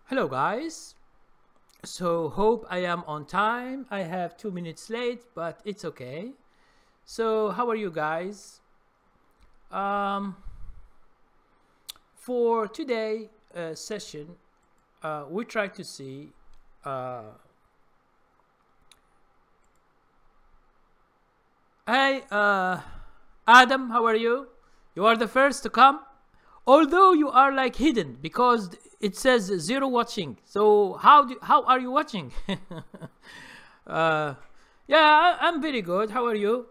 Hello guys, so hope I am on time. I have 2 minutes late, but it's okay. So how are you guys? For today session, we try to see hey Adam, how are you? You are the first to come, although you are like hidden because it says 0 watching. So how are you watching? Yeah, I'm very good. How are you?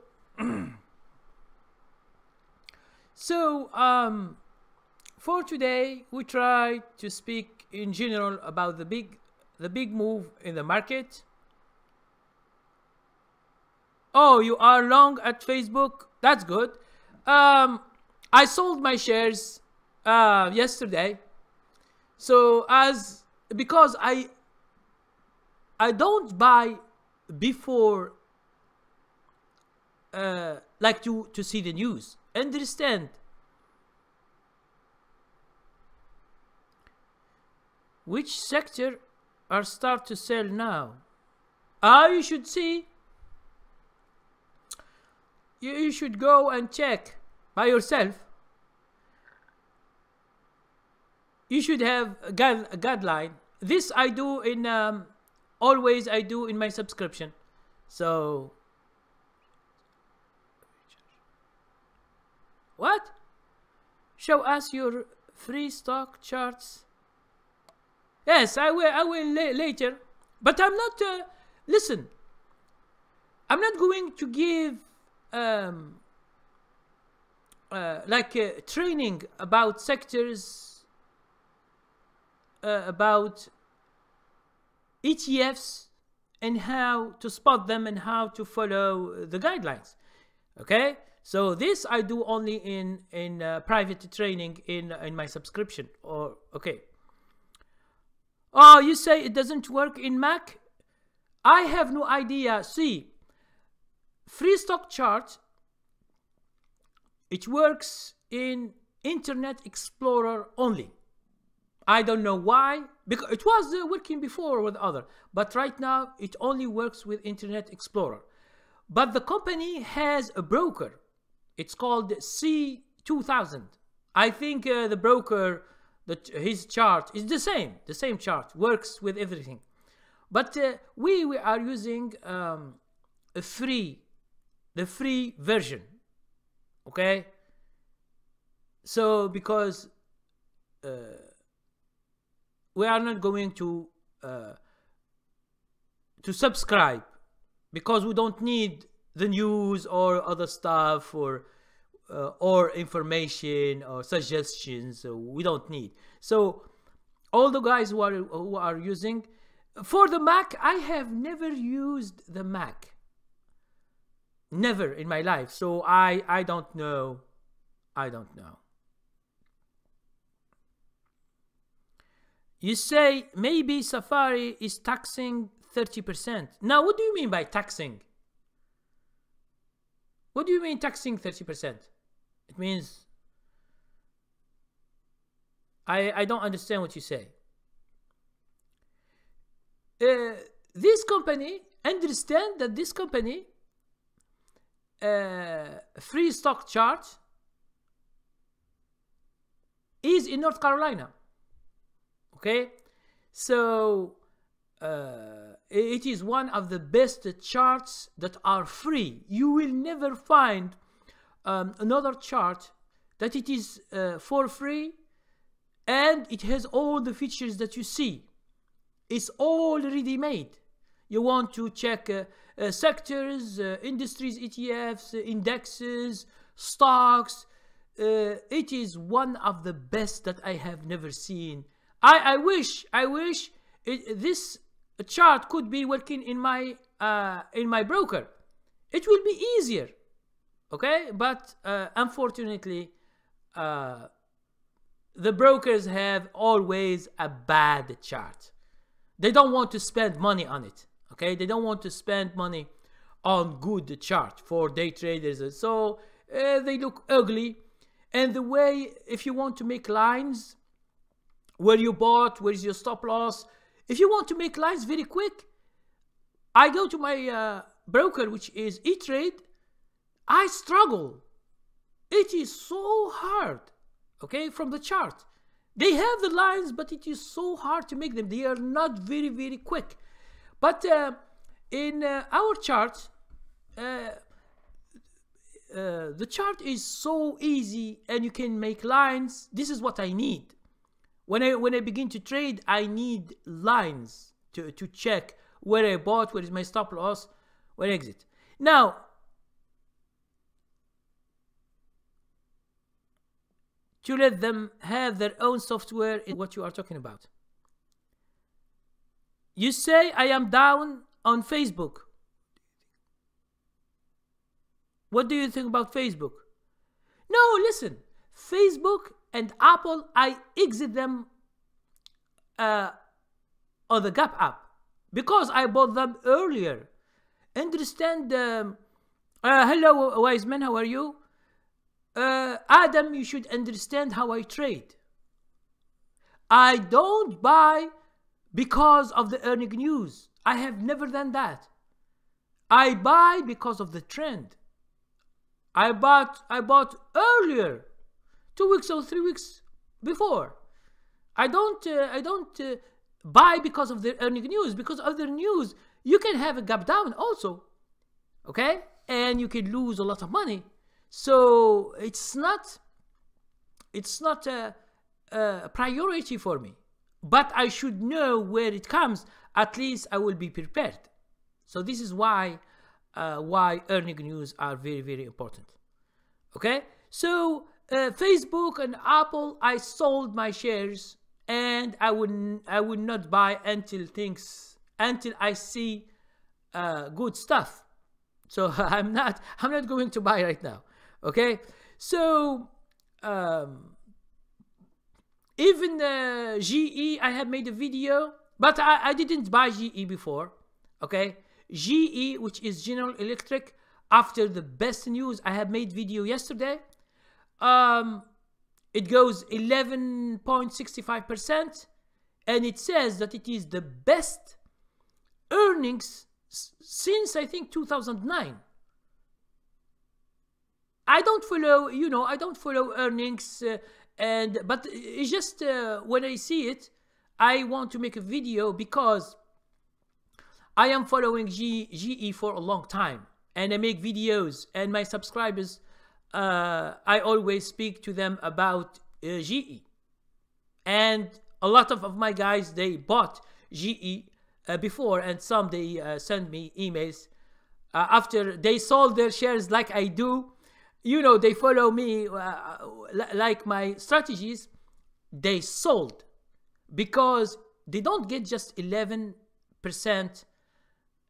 So for today we try to speak in general about the big move in the market. Oh, you are long at Facebook. That's good. I sold my shares yesterday. So because I don't buy before like to see the news. Understand? Which sector are start to sell now? You should see. You should go and check by yourself. You should have a guideline. This I do in always I do in my subscription. So what? Show us your free stock charts. Yes, I will later. But I'm not. Listen, I'm not going to give training about sectors, about ETFs and how to spot them and how to follow the guidelines. Okay, so this I do only in private training in my subscription. Or okay. Oh, you say it doesn't work in Mac? I have no idea. See, free stock chart, it works in Internet Explorer only. I don't know why, because it was working before with other, but right now it only works with Internet Explorer. But the company has a broker. It's called C2000. I think the broker, his chart is the same chart, works with everything. But we are using the free version. Okay, so because we are not going to subscribe because we don't need the news or other stuff or information or suggestions. So we don't need. So all the guys who are using for the Mac, I have never used the Mac. Never in my life. So I don't know. I don't know. You say maybe Safari is taxing 30%. Now, what do you mean by taxing? What do you mean taxing 30%? It means I don't understand what you say. This company, understand that this company free stock chart is in North Carolina. Okay, so it is one of the best charts that are free. You will never find another chart that it is for free and it has all the features that you see. It's already made. You want to check sectors, industries, ETFs, indexes, stocks. It is one of the best that I have never seen. I wish this chart could be working in my broker. It will be easier. Okay, but unfortunately, the brokers have always a bad chart. They don't want to spend money on it. Okay, they don't want to spend money on good chart for day traders. So they look ugly. And the way, if you want to make lines where you bought, where is your stop loss. If you want to make lines very quick, I go to my broker, which is E-Trade. I struggle. It is so hard, okay, from the chart. They have the lines, but it is so hard to make them. They are not very, very quick. But in our chart, the chart is so easy and you can make lines. This is what I need. When I begin to trade, I need lines to check where I bought, where is my stop loss, where I exit. Now, to let them have their own software in what you are talking about. You say, I am down on Facebook. What do you think about Facebook? No, listen. Facebook and Apple, I exit them on the Gap app because I bought them earlier. Understand? Hello, wise man, how are you? Adam, you should understand how I trade. I don't buy because of the earning news. I have never done that. I buy because of the trend. I bought earlier, 2 weeks or 3 weeks before. I don't buy because of the earning news. Because of the news, you can have a gap down also, okay, and you can lose a lot of money. So it's not a priority for me, but I should know where it comes. At least I will be prepared. So this is why earning news are very, very important. Okay, so Facebook and Apple, I sold my shares, and I would not buy until I see good stuff. So I'm not going to buy right now. Okay, so even GE, I have made a video, but I didn't buy GE before. Okay, GE, which is General Electric, after the best news, I have made video yesterday. It goes 11.65%, and it says that it is the best earnings since I think 2009. I don't follow, I don't follow earnings, but it's just when I see it, I want to make a video because I am following GE for a long time, and I make videos, and my subscribers, I always speak to them about GE, and a lot of my guys, they bought GE before, and some they send me emails after they sold their shares like I do. They follow me like my strategies. They sold because they don't get just 11%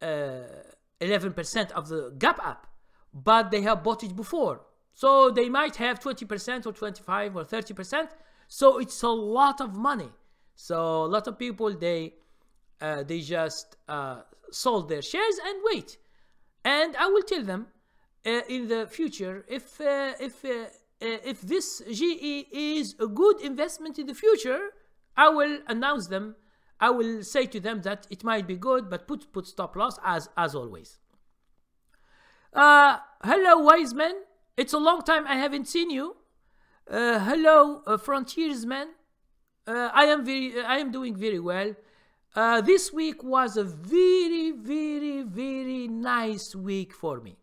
of the Gap app, but they have bought it before. So they might have 20% or 25 or 30%. So it's a lot of money. So a lot of people, they just sold their shares and wait. And I will tell them in the future if this GE is a good investment in the future. I will announce them. I will say to them that it might be good, but put stop loss as always. Hello, wise man. It's a long time I haven't seen you. Hello, frontiersman. I am doing very well. This week was a very, very, very nice week for me.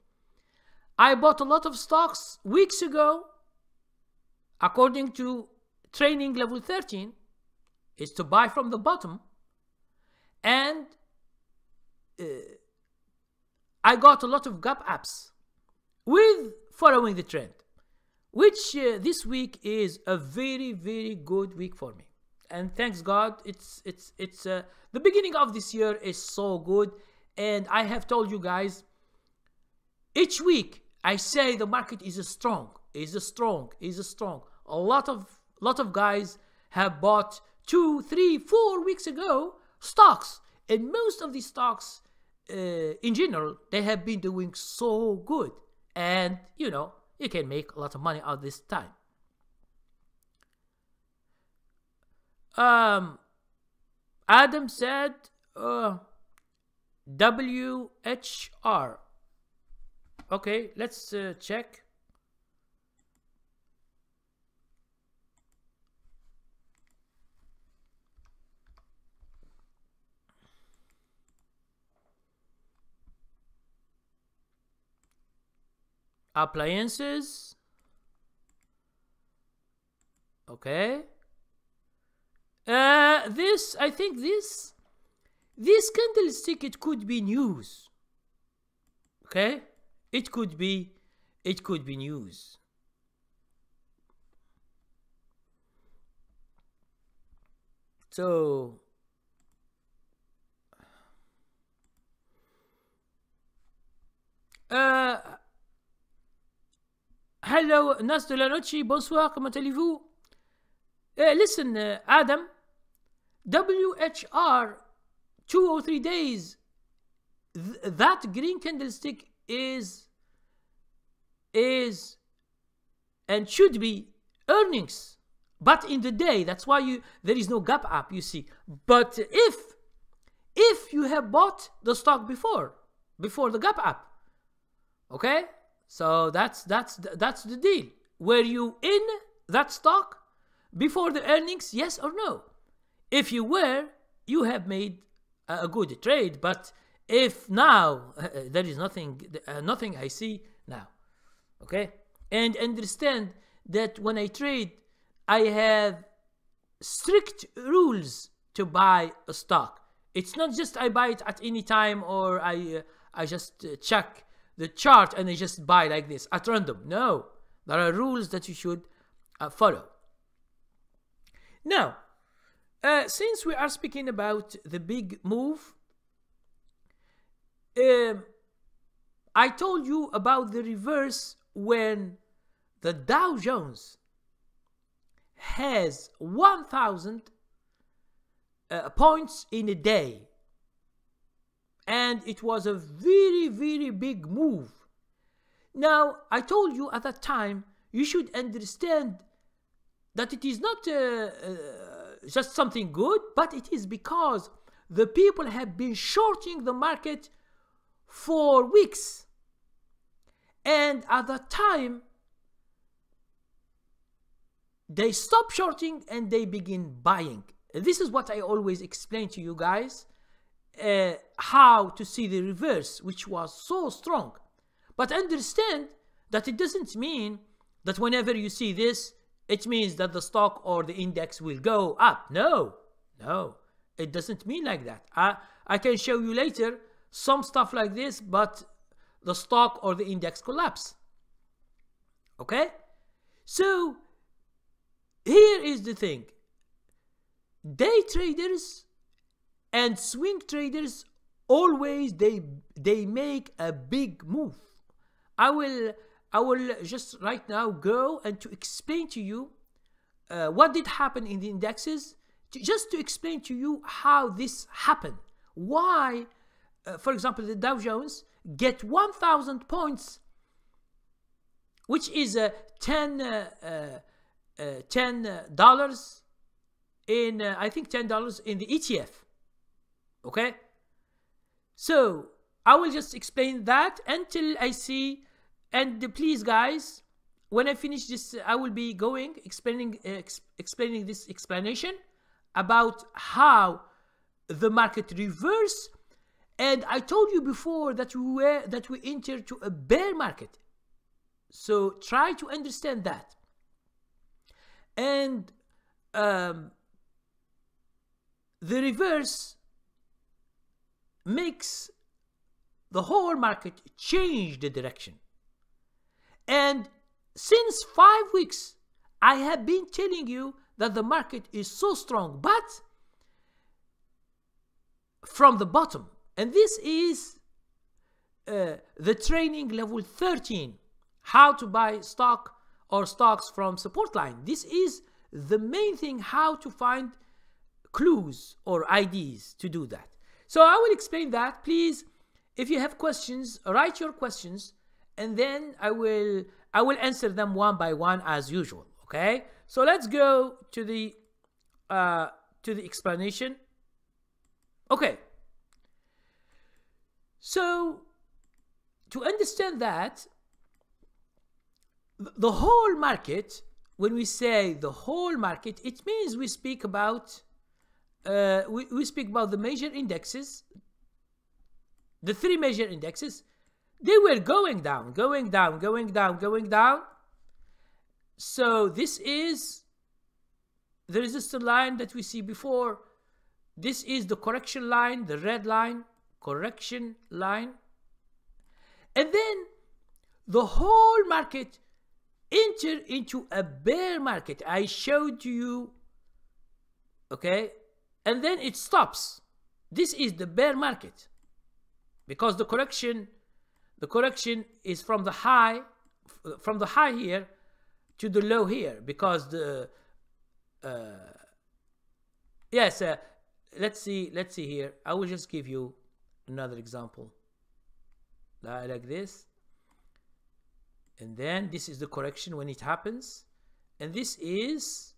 I bought a lot of stocks weeks ago. According to training level 13, is to buy from the bottom. And I got a lot of Gap apps with following the trend, which this week is a very, very good week for me. And thanks God, it's the beginning of this year is so good. And I have told you guys, each week I say the market is strong. A lot of guys have bought 2, 3, 4 weeks ago stocks, and most of these stocks in general, they have been doing so good, and you can make a lot of money out this time. Adam said WHR. Okay, let's check. Appliances. Okay. This, I think this candlestick, it could be news. Okay, it could be news. So hello Nas de la Noche, bonsoir, comment allez-vous? Listen, Adam, WHR 2 or 3 days, that green candlestick is and should be earnings, but in the day. That's why there is no gap up, you see. But if you have bought the stock before the gap up, okay, so that's the deal. Were you in that stock before the earnings, yes or no? If you were, you have made a good trade. But if now, there is nothing I see now. Okay, and understand that when I trade, I have strict rules to buy a stock. It's not just I buy it at any time, or I just check the chart and I just buy like this at random. No, there are rules that you should follow. Now, since we are speaking about the big move, I told you about the reverse when the Dow Jones has 1,000 points in a day, and it was a very, very big move. Now, I told you at that time, you should understand that it is not just something good, but it is because the people have been shorting the market for weeks. And at that time, they stop shorting and they begin buying. This is what I always explain to you guys, how to see the reverse, which was so strong. But understand that it doesn't mean that whenever you see this, it means that the stock or the index will go up. No, it doesn't mean like that. I can show you later some stuff like this, but the stock or the index collapse. Okay? So, here is the thing. Day traders and swing traders, always they make a big move. I will just right now go and to explain to you what did happen in the indexes, just to explain to you how this happened. Why, for example, the Dow Jones get 1,000 points, which is $10 in I think $10 in the ETF. Okay, so I will just explain that until I see. And please, guys, when I finish this, I will be going explaining this explanation about how the market reverse. And I told you before that we entered to a bear market. So try to understand that. And the reverse makes the whole market change the direction. And since 5 weeks, I have been telling you that the market is so strong, but from the bottom. And this is the training level 13, how to buy stock or stocks from support line. This is the main thing, how to find clues or IDs to do that. So I will explain that. Please, if you have questions, write your questions, and then I will answer them one by one as usual. Okay, so let's go to the to the explanation. Okay. So, to understand that, the whole market, when we say the whole market, it means we speak about the major indexes, the three major indexes. They were going down, going down, going down, going down. So this is the resistance line that we see before. This is the correction line, the red line, correction line. And then the whole market entered into a bear market. I showed you, okay? And then it stops. This is the bear market, because the correction is from the high here to the low here, because the let's see here. I will just give you another example like this. And then this is the correction when it happens, and this is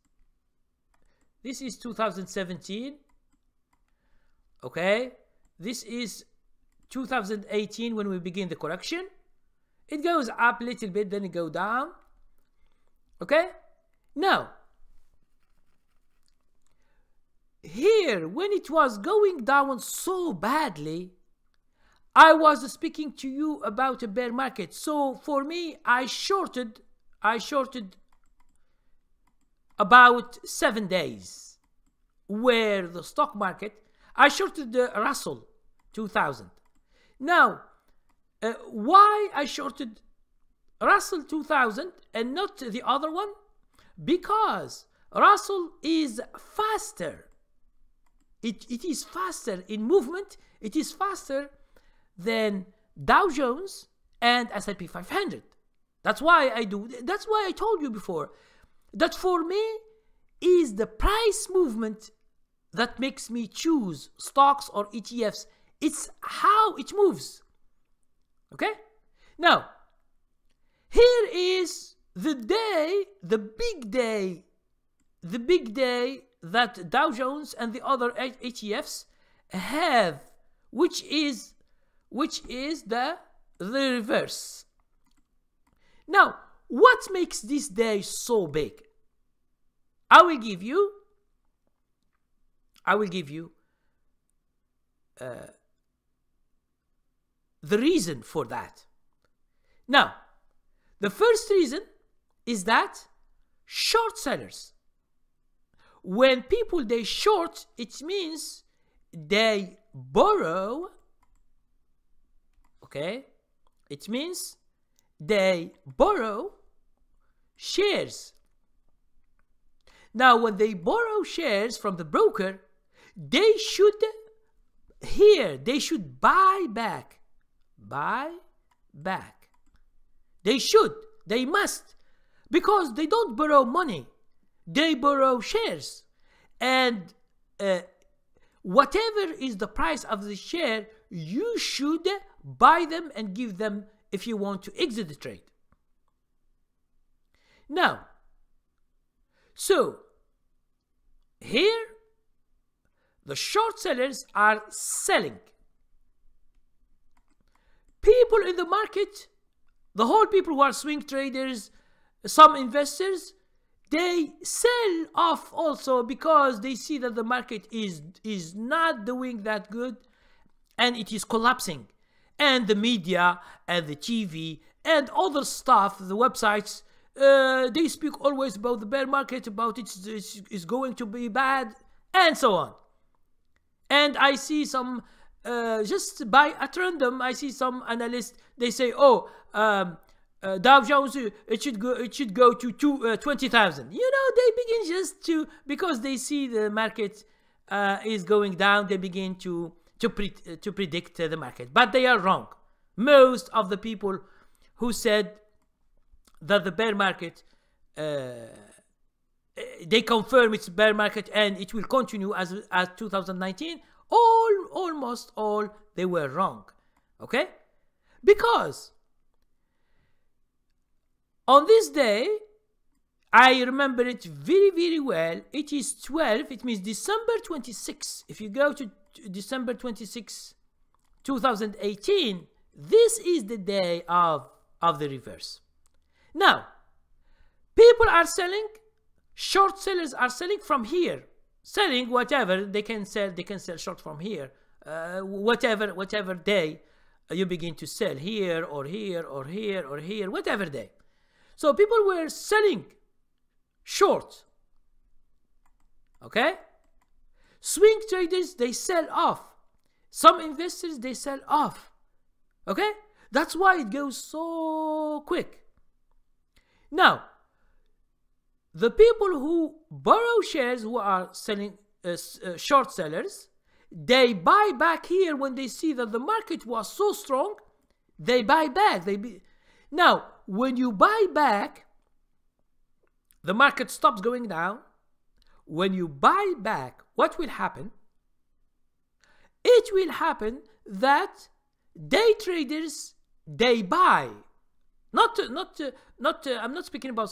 2017. Okay, this is 2018 when we begin the correction. It goes up a little bit, then it goes down. Okay, now here when it was going down so badly, I was speaking to you about a bear market. So for me, I shorted about 7 days, where the stock market, I shorted the Russell 2000. Now, why I shorted Russell 2000 and not the other one? Because Russell is faster. It is faster in movement. It is faster than Dow Jones and S&P 500. That's why I do. That's why I told you before that for me is the price movement that makes me choose stocks or ETFs. It's how it moves. Okay? Now, here is the day, the big day that Dow Jones and the other ETFs have, which is the reverse. Now, what makes this day so big? I will give you the reason for that. Now, the first reason is that short sellers, when people they short, it means they borrow. Okay, it means they borrow shares. Now, when they borrow shares from the broker, they should buy back. They must, because they don't borrow money, they borrow shares. And whatever is the price of the share, you should buy them and give them if you want to exit the trade. Now, so here the short sellers are selling. People in the market, the whole people who are swing traders, some investors, they sell off also because they see that the market is not doing that good and it is collapsing. And the media and the TV and other stuff, the websites, they speak always about the bear market, about it's going to be bad, and so on. And I see some, just by at random, I see some analysts, they say, oh, Dow Jones, it should go to 20,000. You know, they begin just to, because they see the market is going down, they begin to predict the market. But they are wrong. Most of the people who said that the bear market, they confirm it's bear market and it will continue as 2019, almost all, they were wrong. Okay? Because on this day, I remember it very, very well. It is 12. It means December 26. If you go to December 26, 2018, this is the day of the reverse. Now, people are selling, short sellers are selling from here, selling whatever they can sell. They can sell short from here, whatever day you begin to sell, here or here or here or here, whatever day. So people were selling short. Okay? Swing traders, they sell off. Some investors, they sell off. Okay? That's why it goes so quick. Now, the people who borrow shares, who are selling short sellers, they buy back here when they see that the market was so strong. They buy back. Now, when you buy back, the market stops going down. When you buy back, what will happen? It will happen that day traders, they buy. I'm not speaking about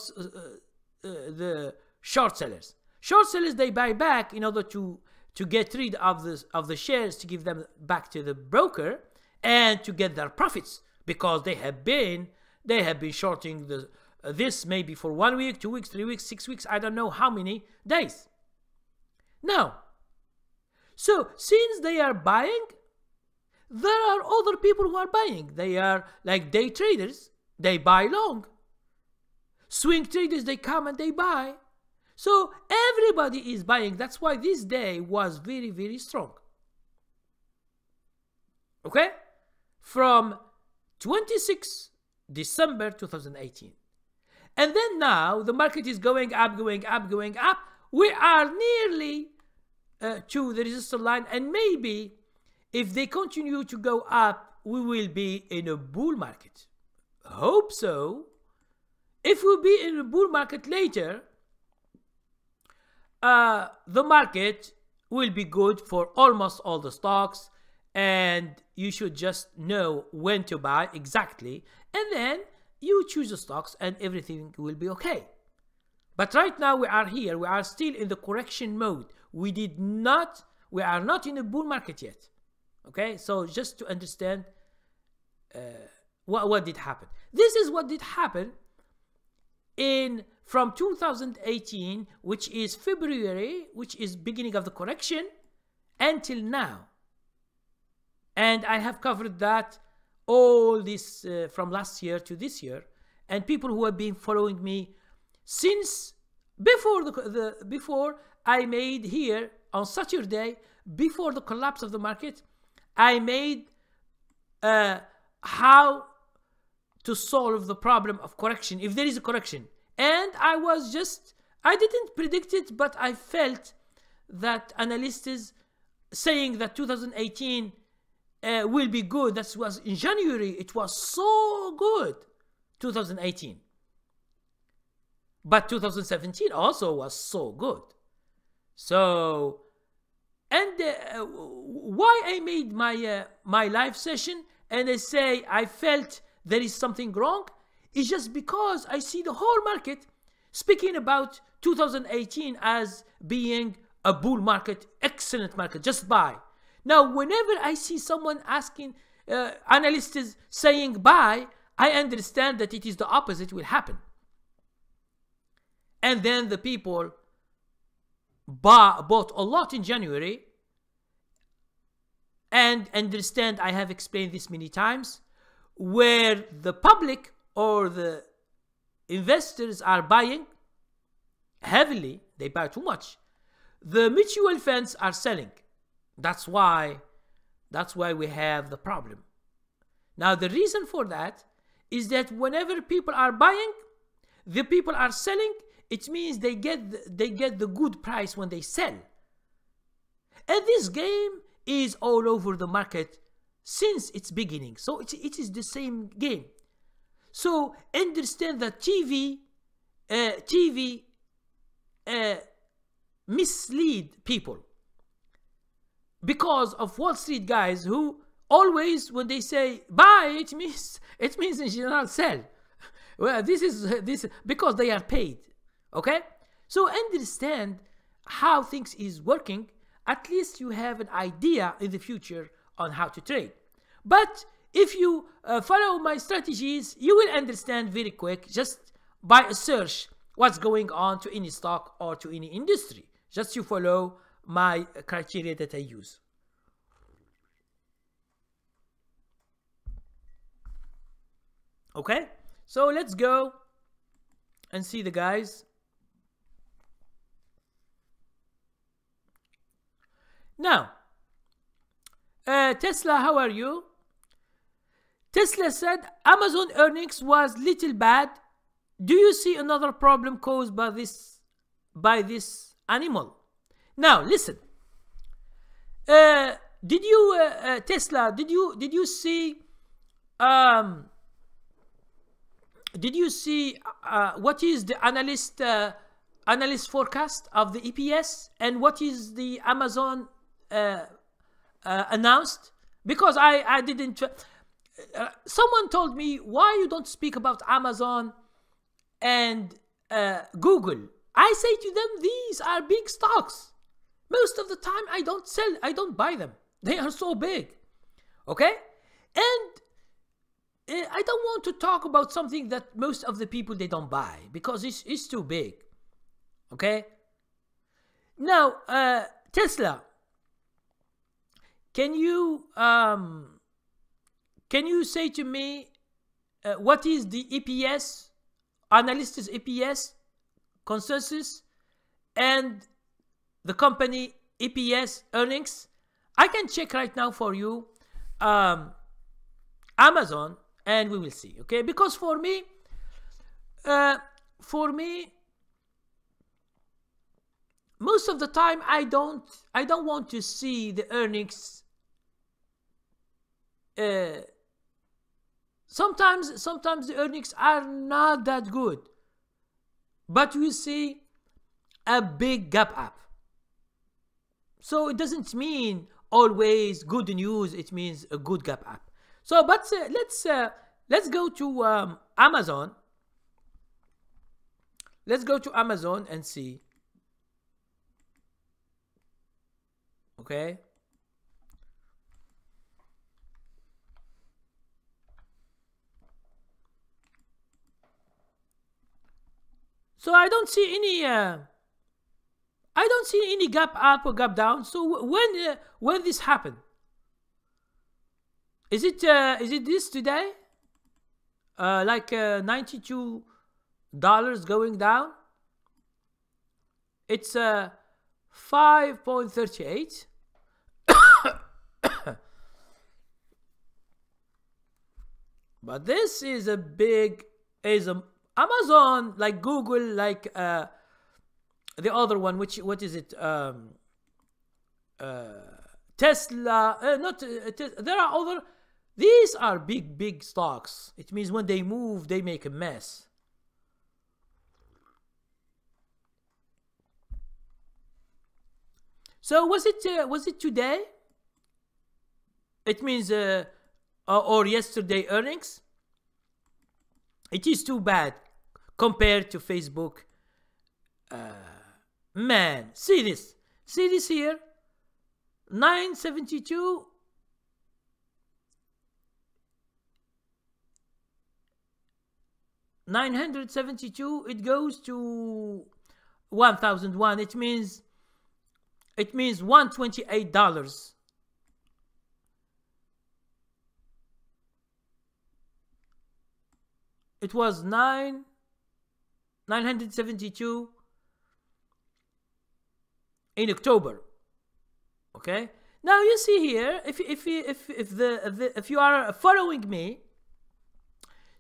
the short sellers. Short sellers, they buy back in order to get rid of the shares, to give them back to the broker and to get their profits, because they have been shorting this maybe for 1 week, 2 weeks, 3 weeks, 6 weeks, I don't know how many days. Now, so since they are buying, there are other people who are buying. They are like day traders, they buy long. Swing traders, they come and they buy. So everybody is buying. That's why this day was very, very strong. Okay? From 26 December 2018. And then now the market is going up, going up, going up. We are nearly to the resistance line, and maybe if they continue to go up, we will be in a bull market. Hope so. If we'll be in a bull market later, the market will be good for almost all the stocks, and you should just know when to buy exactly, and then you choose the stocks and everything will be okay. But right now we are here, we are still in the correction mode. We are not in a bull market yet. Okay, so just to understand what did happen. This is what did happen from 2018, which is February, which is beginning of the correction, until now. And I have covered that all this from last year to this year. And people who have been following me since before I made here on Saturday, before the collapse of the market, I made how to solve the problem of correction, if there is a correction. And I didn't predict it, but I felt that analysts saying that 2018 will be good. That was in January. It was so good, 2018. But 2017 also was so good. So, and why I made my live session and I say I felt there is something wrong is just because I see the whole market speaking about 2018 as being a bull market, excellent market, just buy. Now, whenever I see someone asking, analysts saying buy, I understand that it is the opposite will happen. And then the people bought a lot in January, and understand, I have explained this many times, where the public or the investors are buying heavily, they buy too much. The mutual funds are selling. That's why we have the problem. Now, the reason for that is that whenever people are buying, the people are selling. It means they get the good price when they sell. And this game is all over the market since its beginning. So it is the same game. So understand that TV mislead people because of Wall Street guys who always, when they say buy, it means in general sell. Well, this is because they are paid. Okay, so understand how things is working. At least you have an idea in the future on how to trade. But if you follow my strategies, you will understand very quick just by a search what's going on to any stock or to any industry. Just you follow my criteria that I use. Okay, so let's go and see the guys. Now, Tesla, how are you? Tesla said Amazon earnings was little bad. Do you see another problem caused by this animal? Now listen. Did you Tesla? Did you see? Did you see what is the analyst forecast of the EPS and what is the Amazon announced? Because I didn't. Someone told me, why you don't speak about Amazon and Google? I say to them, these are big stocks. Most of the time I don't buy them. They are so big. Okay? And I don't want to talk about something that most of the people, they don't buy because it's too big. Okay? Now, Tesla, can you say to me what is the EPS, analyst's EPS consensus and the company EPS earnings? I can check right now for you Amazon and we will see. Okay, because for me most of the time I don't want to see the earnings. Sometimes the earnings are not that good, but we see a big gap up. So it doesn't mean always good news. It means a good gap up. So, but let's go to Amazon. Let's go to Amazon and see. Okay. So I don't see any gap up or gap down. So when this happened, is it this today? Like $92 going down. It's 5.38. But this is a big Amazon, like Google, like the other one, what is it? Tesla, there are other. These are big stocks. It means when they move, they make a mess. So was it today? It means or yesterday earnings. It is too bad compared to Facebook. Man, see this here, 972. $972, it goes to 1001. It means $128. It was 972 in October. Okay. Now you see here, if you are following me,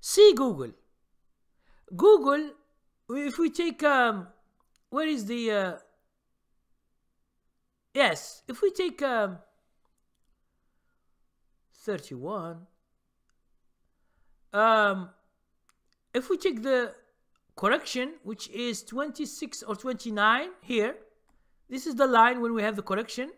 see Google. Google, if we take where is the yes, if we take 31, if we take the correction, which is 26 or 29 here, this is the line when we have the correction.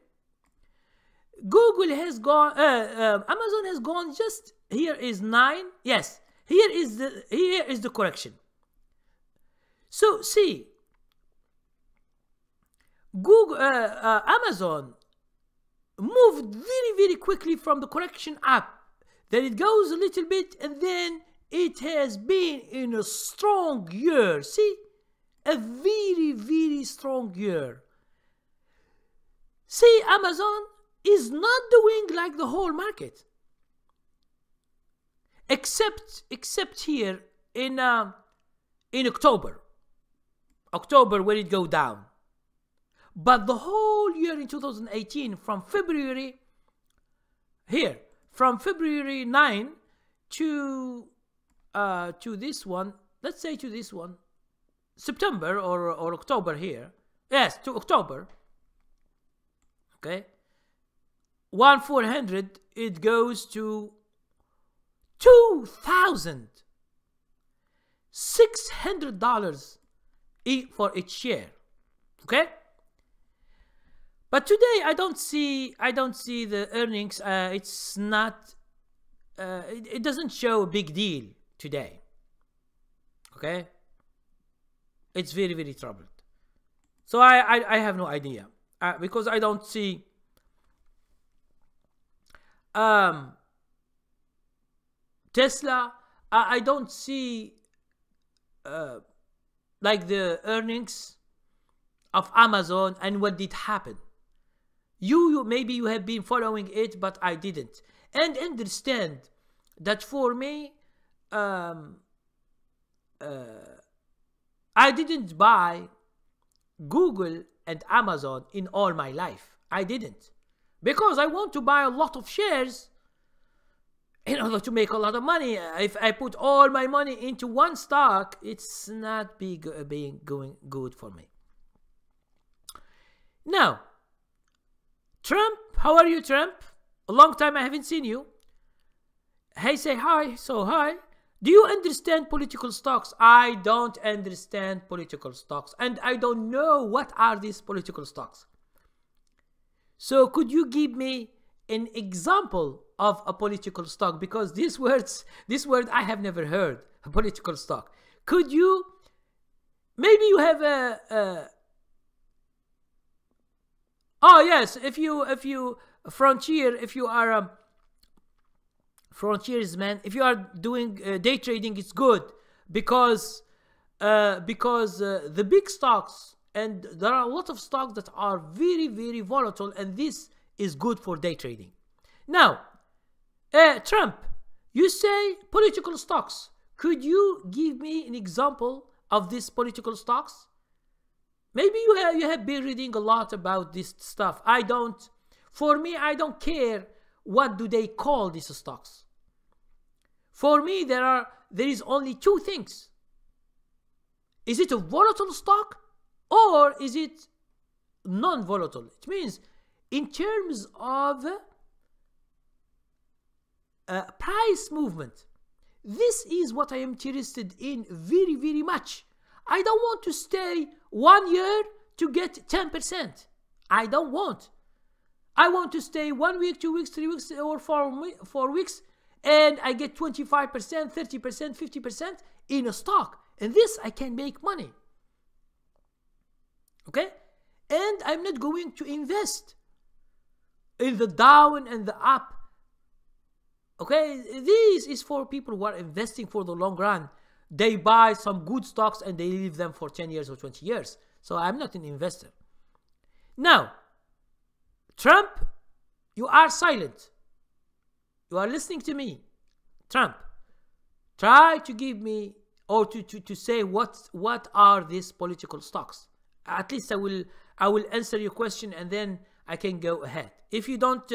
Google has gone, Amazon has gone just here is 9. Yes, here is the correction. So see, Amazon moved very quickly from the correction up. Then it goes a little bit, and then it has been in a strong year. See, a very strong year. See, Amazon is not doing like the whole market, except here in October when it go down. But the whole year in 2018, from February 9 to this one, let's say to this one, September or October here. Yes, to October. Okay. 1,400, it goes to $2,600 for each share. Okay. But today I don't see the earnings. It's not. It doesn't show a big deal today. Okay. It's very troubled. So I have no idea because I don't see. Tesla. I don't see like the earnings of Amazon and what did happen. You maybe you have been following it, but I didn't. And understand that for me, I didn't buy Google and Amazon in all my life. I didn't. Because I want to buy a lot of shares in order to make a lot of money. If I put all my money into one stock, it's not going good for me. Now, Trump, how are you, Trump? A long time I haven't seen you. Hey, say hi. So hi. Do you understand political stocks? I don't understand political stocks, and I don't know what are these political stocks. So could you give me an example of a political stock? Because this word I have never heard. A political stock. Could you? Maybe you have a oh yes, if you Frontier, if you are frontiersman, if you are doing day trading, it's good because the big stocks, and there are a lot of stocks that are very volatile, and this is good for day trading. Now, Trump, you say political stocks. Could you give me an example of these political stocks? Maybe you have been reading a lot about this stuff. I don't. For me, I don't care what do they call these stocks. For me, there is only two things. Is it a volatile stock or is it non-volatile? It means in terms of price movement. This is what I am interested in very much. I don't want to stay 1 year to get 10%. I don't want. I want to stay 1 week, 2 weeks, 3 weeks, or 4 weeks, and I get 25%, 30%, 50% in a stock. And this, I can make money. Okay? And I'm not going to invest in the down and the up. Okay? This is for people who are investing for the long run. They buy some good stocks and they leave them for 10 years or 20 years. So I'm not an investor. Now, Trump, you are silent. You are listening to me. Trump, try to give me or to say what are these political stocks. At least I will answer your question and then I can go ahead. If you don't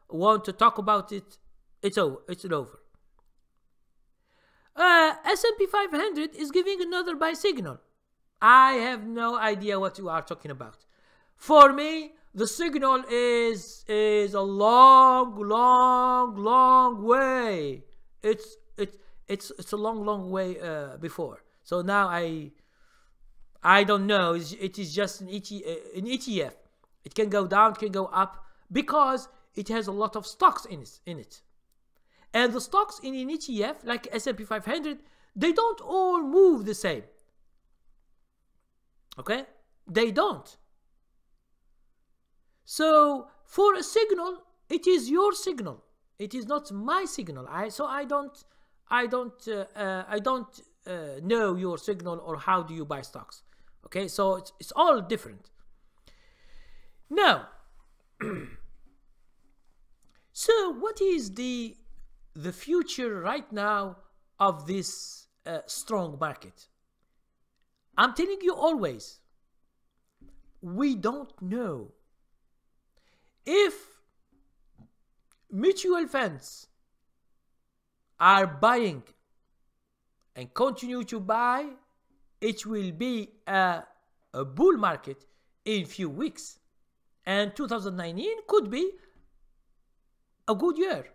want to talk about it, it's over. S&P 500 is giving another buy signal. I have no idea what you are talking about. For me, the signal is a long way. It's a long way before. So now I don't know. It is just an ETF. It can go down, can go up because it has a lot of stocks in it. And the stocks in an ETF, like S&P 500, they don't all move the same. Okay? They don't. So for a signal, it is your signal. It is not my signal. I don't know your signal or how do you buy stocks. Okay, so it's all different. Now, so what is the future right now of this strong market? I'm telling you always, we don't know. If mutual funds are buying and continue to buy, it will be a bull market in few weeks. And 2019 could be a good year.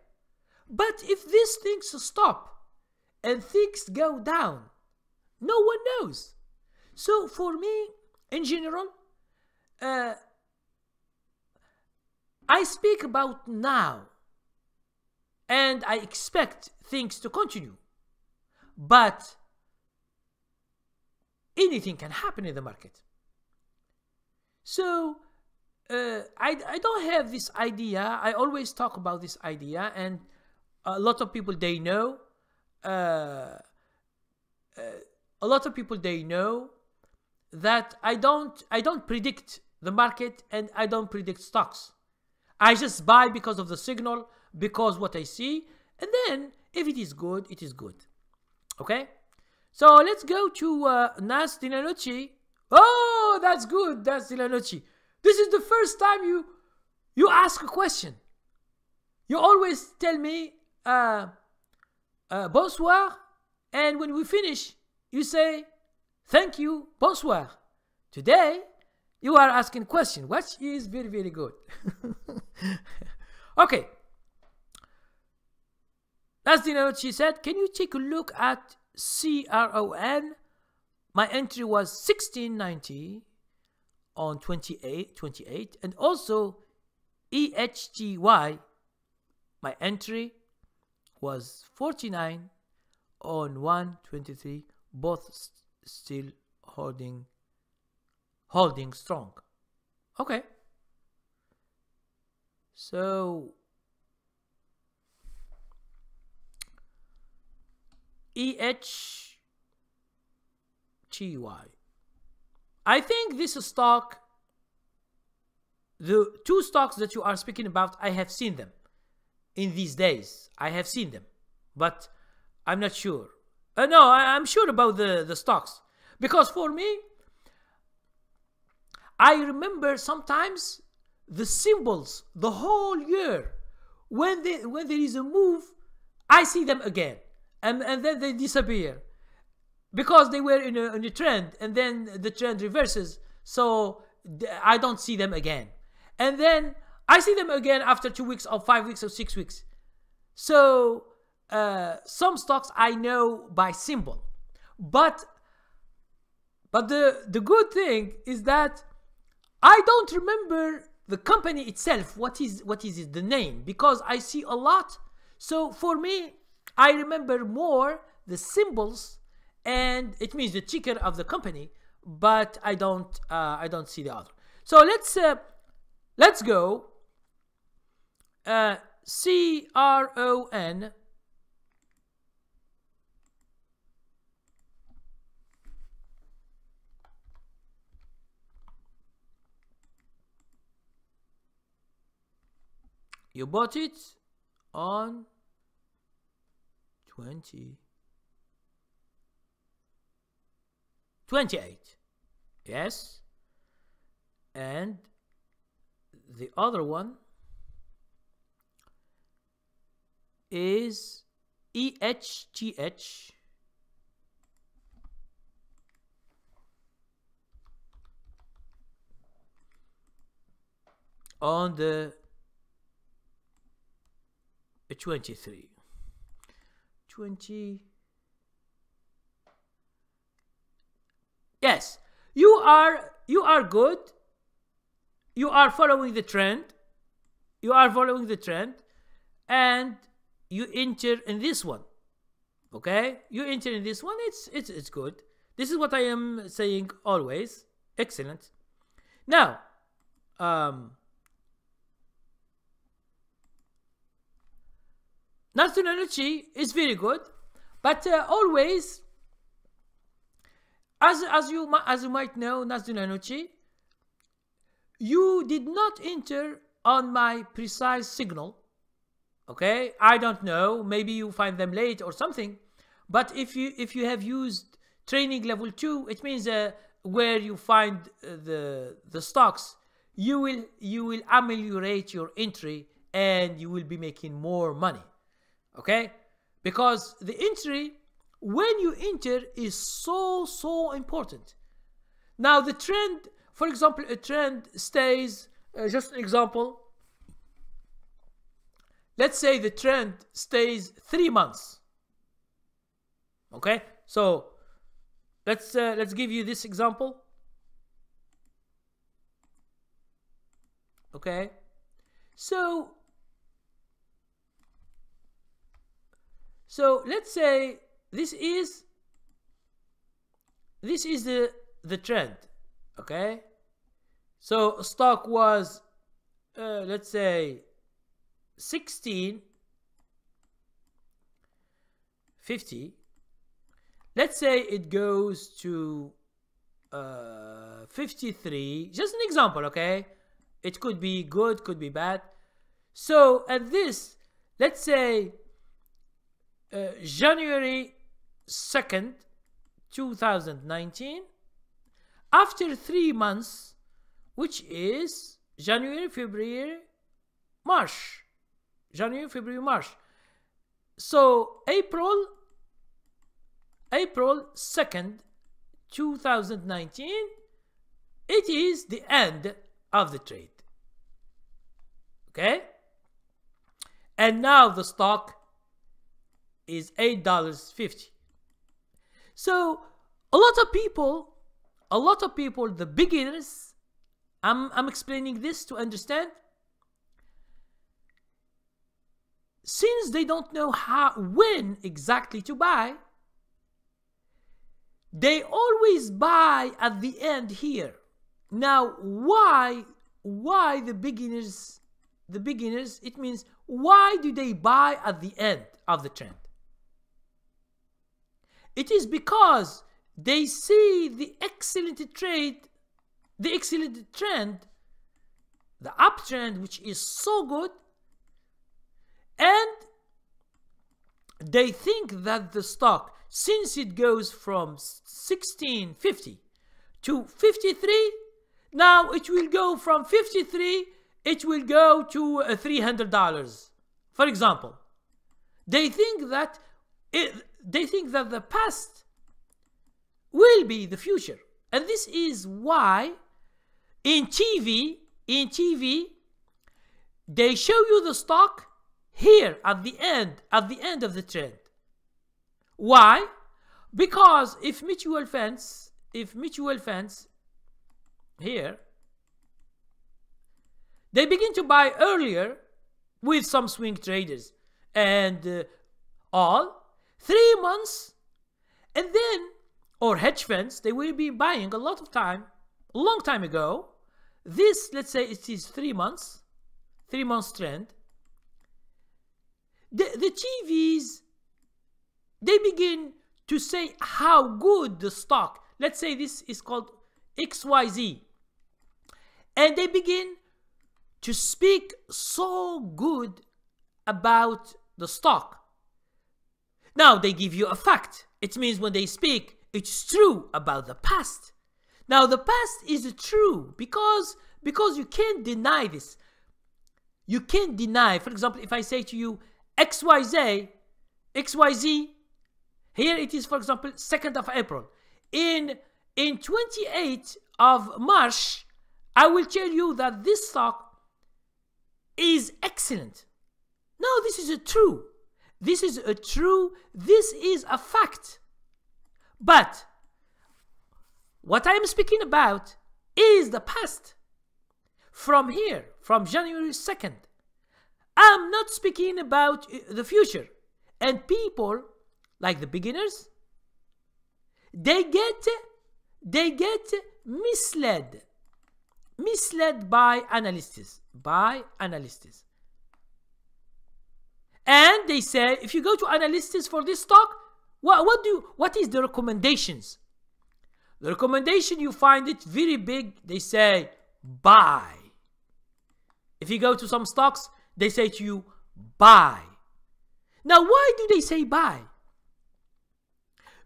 But if these things stop and things go down, no one knows. So for me, in general, I speak about now, and I expect things to continue. But anything can happen in the market. So I don't have this idea. I always talk about this idea, and a lot of people, they know. A lot of people, they know that I don't predict the market, and I don't predict stocks. I just buy because of the signal, because what I see, and then if it is good, it is good. Okay? So let's go to Nas Dilanucci. Oh, that's good. That's Dilanucci. This is the first time you ask a question. You always tell me bonsoir, and when we finish, you say thank you, bonsoir. Today, you are asking a question, which is very, very good. Okay. That's what she said. Can you take a look at CRON? My entry was 1690 on 28, and also EHTY. My entry was 49 on 123. Both still holding strong. Okay. So EHTY. I think this stock, the two stocks that you are speaking about, I have seen them in these days. I have seen them, but I'm not sure. No, I'm sure about the stocks, because for me, I remember sometimes the symbols the whole year. When there is a move, I see them again, and then they disappear because they were in a trend, and then the trend reverses, so I don't see them again, and then I see them again after 2 weeks or 5 weeks or 6 weeks. So some stocks I know by symbol, but the good thing is that I don't remember the company itself. What is it, the name? Because I see a lot. So for me, I remember more the symbols, and it means the ticker of the company, but I don't see the other. So let's go. CRON. You bought it on 28. Yes. And the other one is EHTH. On the 23. 20. Yes, you are good. You are following the trend. And you enter in this one. Okay? You enter in this one. It's good. This is what I am saying always. Excellent. Now, Natsu Nanuchi is very good, but always, as you might know, Natsu Nanuchi, you did not enter on my precise signal. Okay, I don't know, maybe you find them late or something, but if you have used training level 2, it means where you find the stocks, you will ameliorate your entry and you will be making more money. Okay, because the entry when you enter is so important. Now the trend, for example, a trend stays, just an example, let's say the trend stays 3 months. Okay, so let's give you this example. Okay, so let's say this is the trend. Okay, so stock was let's say 1650. Let's say it goes to 53. Just an example, okay? It could be good, could be bad. So at this, let's say January 2nd, 2019, after 3 months, which is January, February, March. January, February, March. So April 2nd, 2019, it is the end of the trade. Okay? And now the stock is $8.50. So a lot of people, the beginners, I'm explaining this to understand. Since they don't know when exactly to buy, they always buy at the end here. Now, why the beginners, it means, why do they buy at the end of the trend? It is because they see the excellent trend, the uptrend, which is so good, and they think that the stock, since it goes from 1650 to 53, now it will go from 53, it will go to $300. For example, they think that the past will be the future, and this is why in TV they show you the stock here at the end of the trend. Why? Because if mutual funds here, they begin to buy earlier with some swing traders and all 3 months, and then, or hedge funds, they will be buying a long time ago. This, let's say it is 3 months trend. The TVs, they begin to say how good the stock, let's say this is called XYZ, and they begin to speak so good about the stock. Now they give you a fact. It means when they speak, it's true about the past. Now the past is true because you can't deny this. You can't deny, for example, if I say to you XYZ, here it is, for example, 2nd of April. In 28th of March, I will tell you that this stock is excellent. No, this is true. This is a fact. But what I am speaking about is the past. From here, from January 2nd. I'm not speaking about the future. And people, like the beginners, they get misled by analysts. And they say, if you go to analysts for this stock, what is the recommendations? The recommendation, you find it very big. They say buy. If you go to some stocks, they say to you buy. Now, why do they say buy?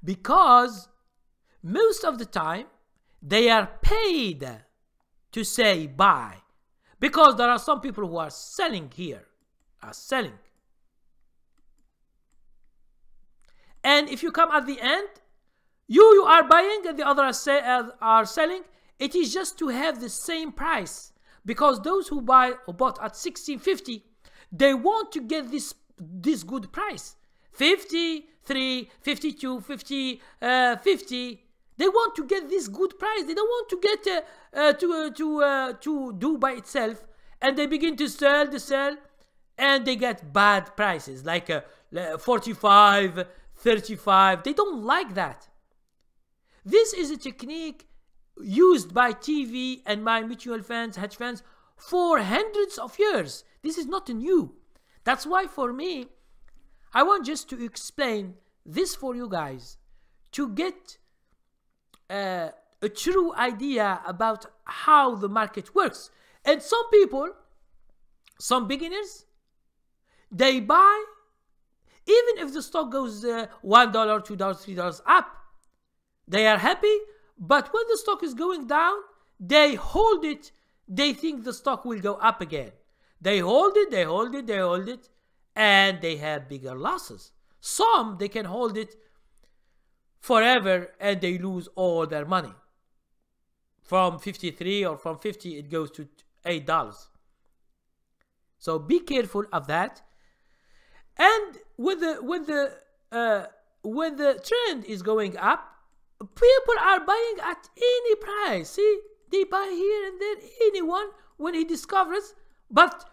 Because most of the time they are paid to say buy, because there are some people who are selling here, and if you come at the end, you are buying and the others are selling. It is just to have the same price, because those who bought at 16.50, they want to get this good price, 53, 52, 50, 50. They want to get this good price. They don't want to get to do by itself, and they begin to sell, and they get bad prices like 45, 35. They don't like that. This is a technique used by TV and by mutual funds, hedge funds for hundreds of years. This is not new. That's why for me, I want just to explain this for you guys to get a true idea about how the market works. And some people, some beginners, they buy even if the stock goes $1, $2, $3 up. They are happy, but when the stock is going down, they hold it. They think the stock will go up again. They hold it, and they have bigger losses. Some, they can hold it forever and they lose all their money. From 53 or from 50, it goes to $8. So be careful of that. And when the trend is going up, people are buying at any price. See, they buy here and there, anyone when he discovers. But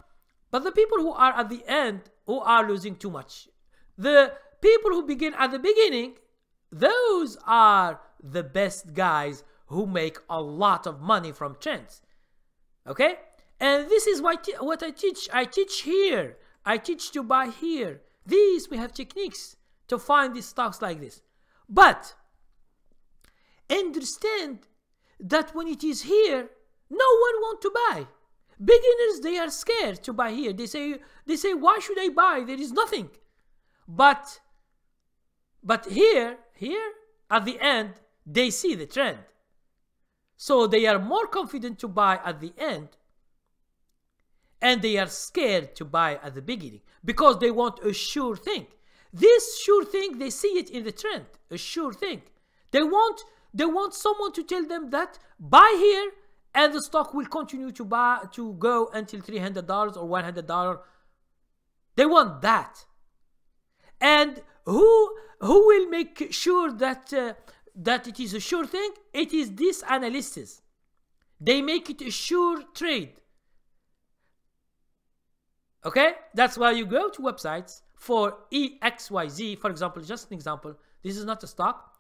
the people who are at the end, who are losing too much, the people who begin at the beginning, those are the best guys who make a lot of money from trends. Okay? And this is what I teach. I teach here. I teach to buy here. We have techniques to find these stocks like this. But understand that when it is here, no one wants to buy. Beginners, they are scared to buy here. They say, why should I buy? There is nothing. But here, at the end, they see the trend. So they are more confident to buy at the end, and they are scared to buy at the beginning because they want a sure thing. This sure thing, they see it in the trend, a sure thing. They want someone to tell them that buy here and the stock will continue to go until $300 or $100. They want that. And who will make sure that it is a sure thing? It is these analysts. They make it a sure trade. Okay? That's why you go to websites for EXYZ, for example, just an example. This is not a stock.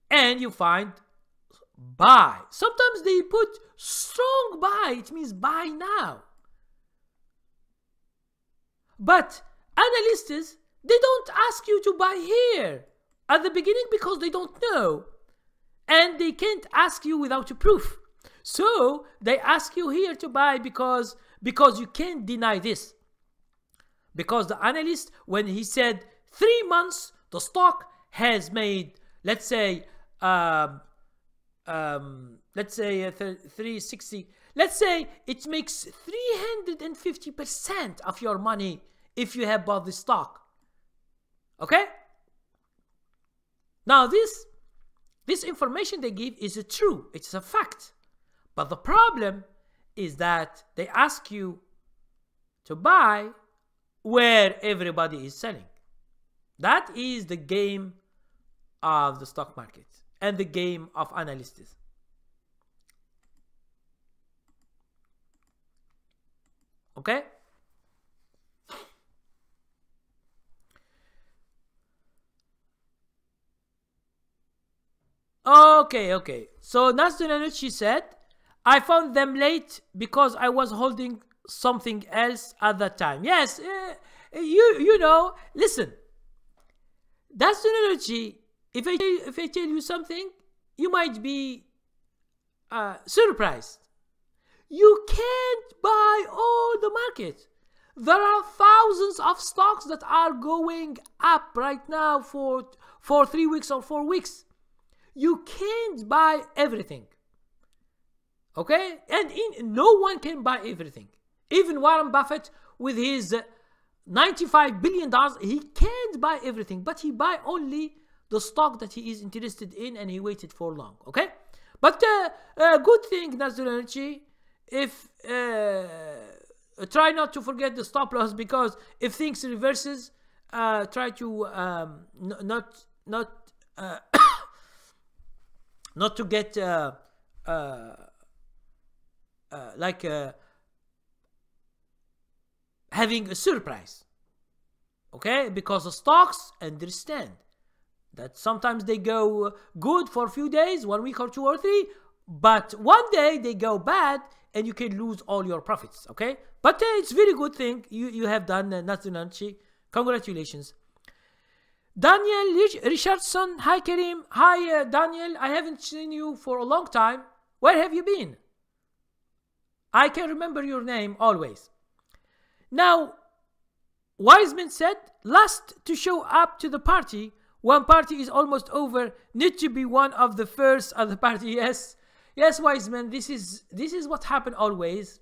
And you find buy. Sometimes they put strong buy. It means buy now. But analysts, they don't ask you to buy here at the beginning because they don't know. And they can't ask you without a proof. So they ask you here to buy because you can't deny this. Because the analyst, when he said 3 months, the stock has made, let's say 360. Let's say it makes 350% of your money if you have bought the stock. Okay? Now this information they give is true. It's a fact. But the problem is that they ask you to buy where everybody is selling. That is the game of the stock market and the game of analysts. Okay? Okay. So Nasdunanut, she said, I found them late because I was holding something else at that time. Yes, you know, listen, that's the analogy. If I tell you something, you might be surprised. You can't buy all the market. There are thousands of stocks that are going up right now for 3 weeks or 4 weeks. You can't buy everything. Okay? And no one can buy everything. Even Warren Buffett with his $95 billion, he can't buy everything, but he buy only the stock that he is interested in, and he waited for long. Okay? But good thing, Nazir Energy, if try not to forget the stop loss, because if things reverses, try to not to get having a surprise. Okay, because the stocks, understand that sometimes they go good for a few days, 1 week or 2 or 3, but one day they go bad and you can lose all your profits. Okay, but it's very good thing you have done, Natsunanchi. Congratulations. Daniel Richardson, hi Karim. Hi Daniel, I haven't seen you for a long time. Where have you been? I can remember your name always. Now, Wiseman said, last to show up to the party. One party is almost over. Need to be one of the first at the party. Yes, yes, Wiseman. This is what happened always.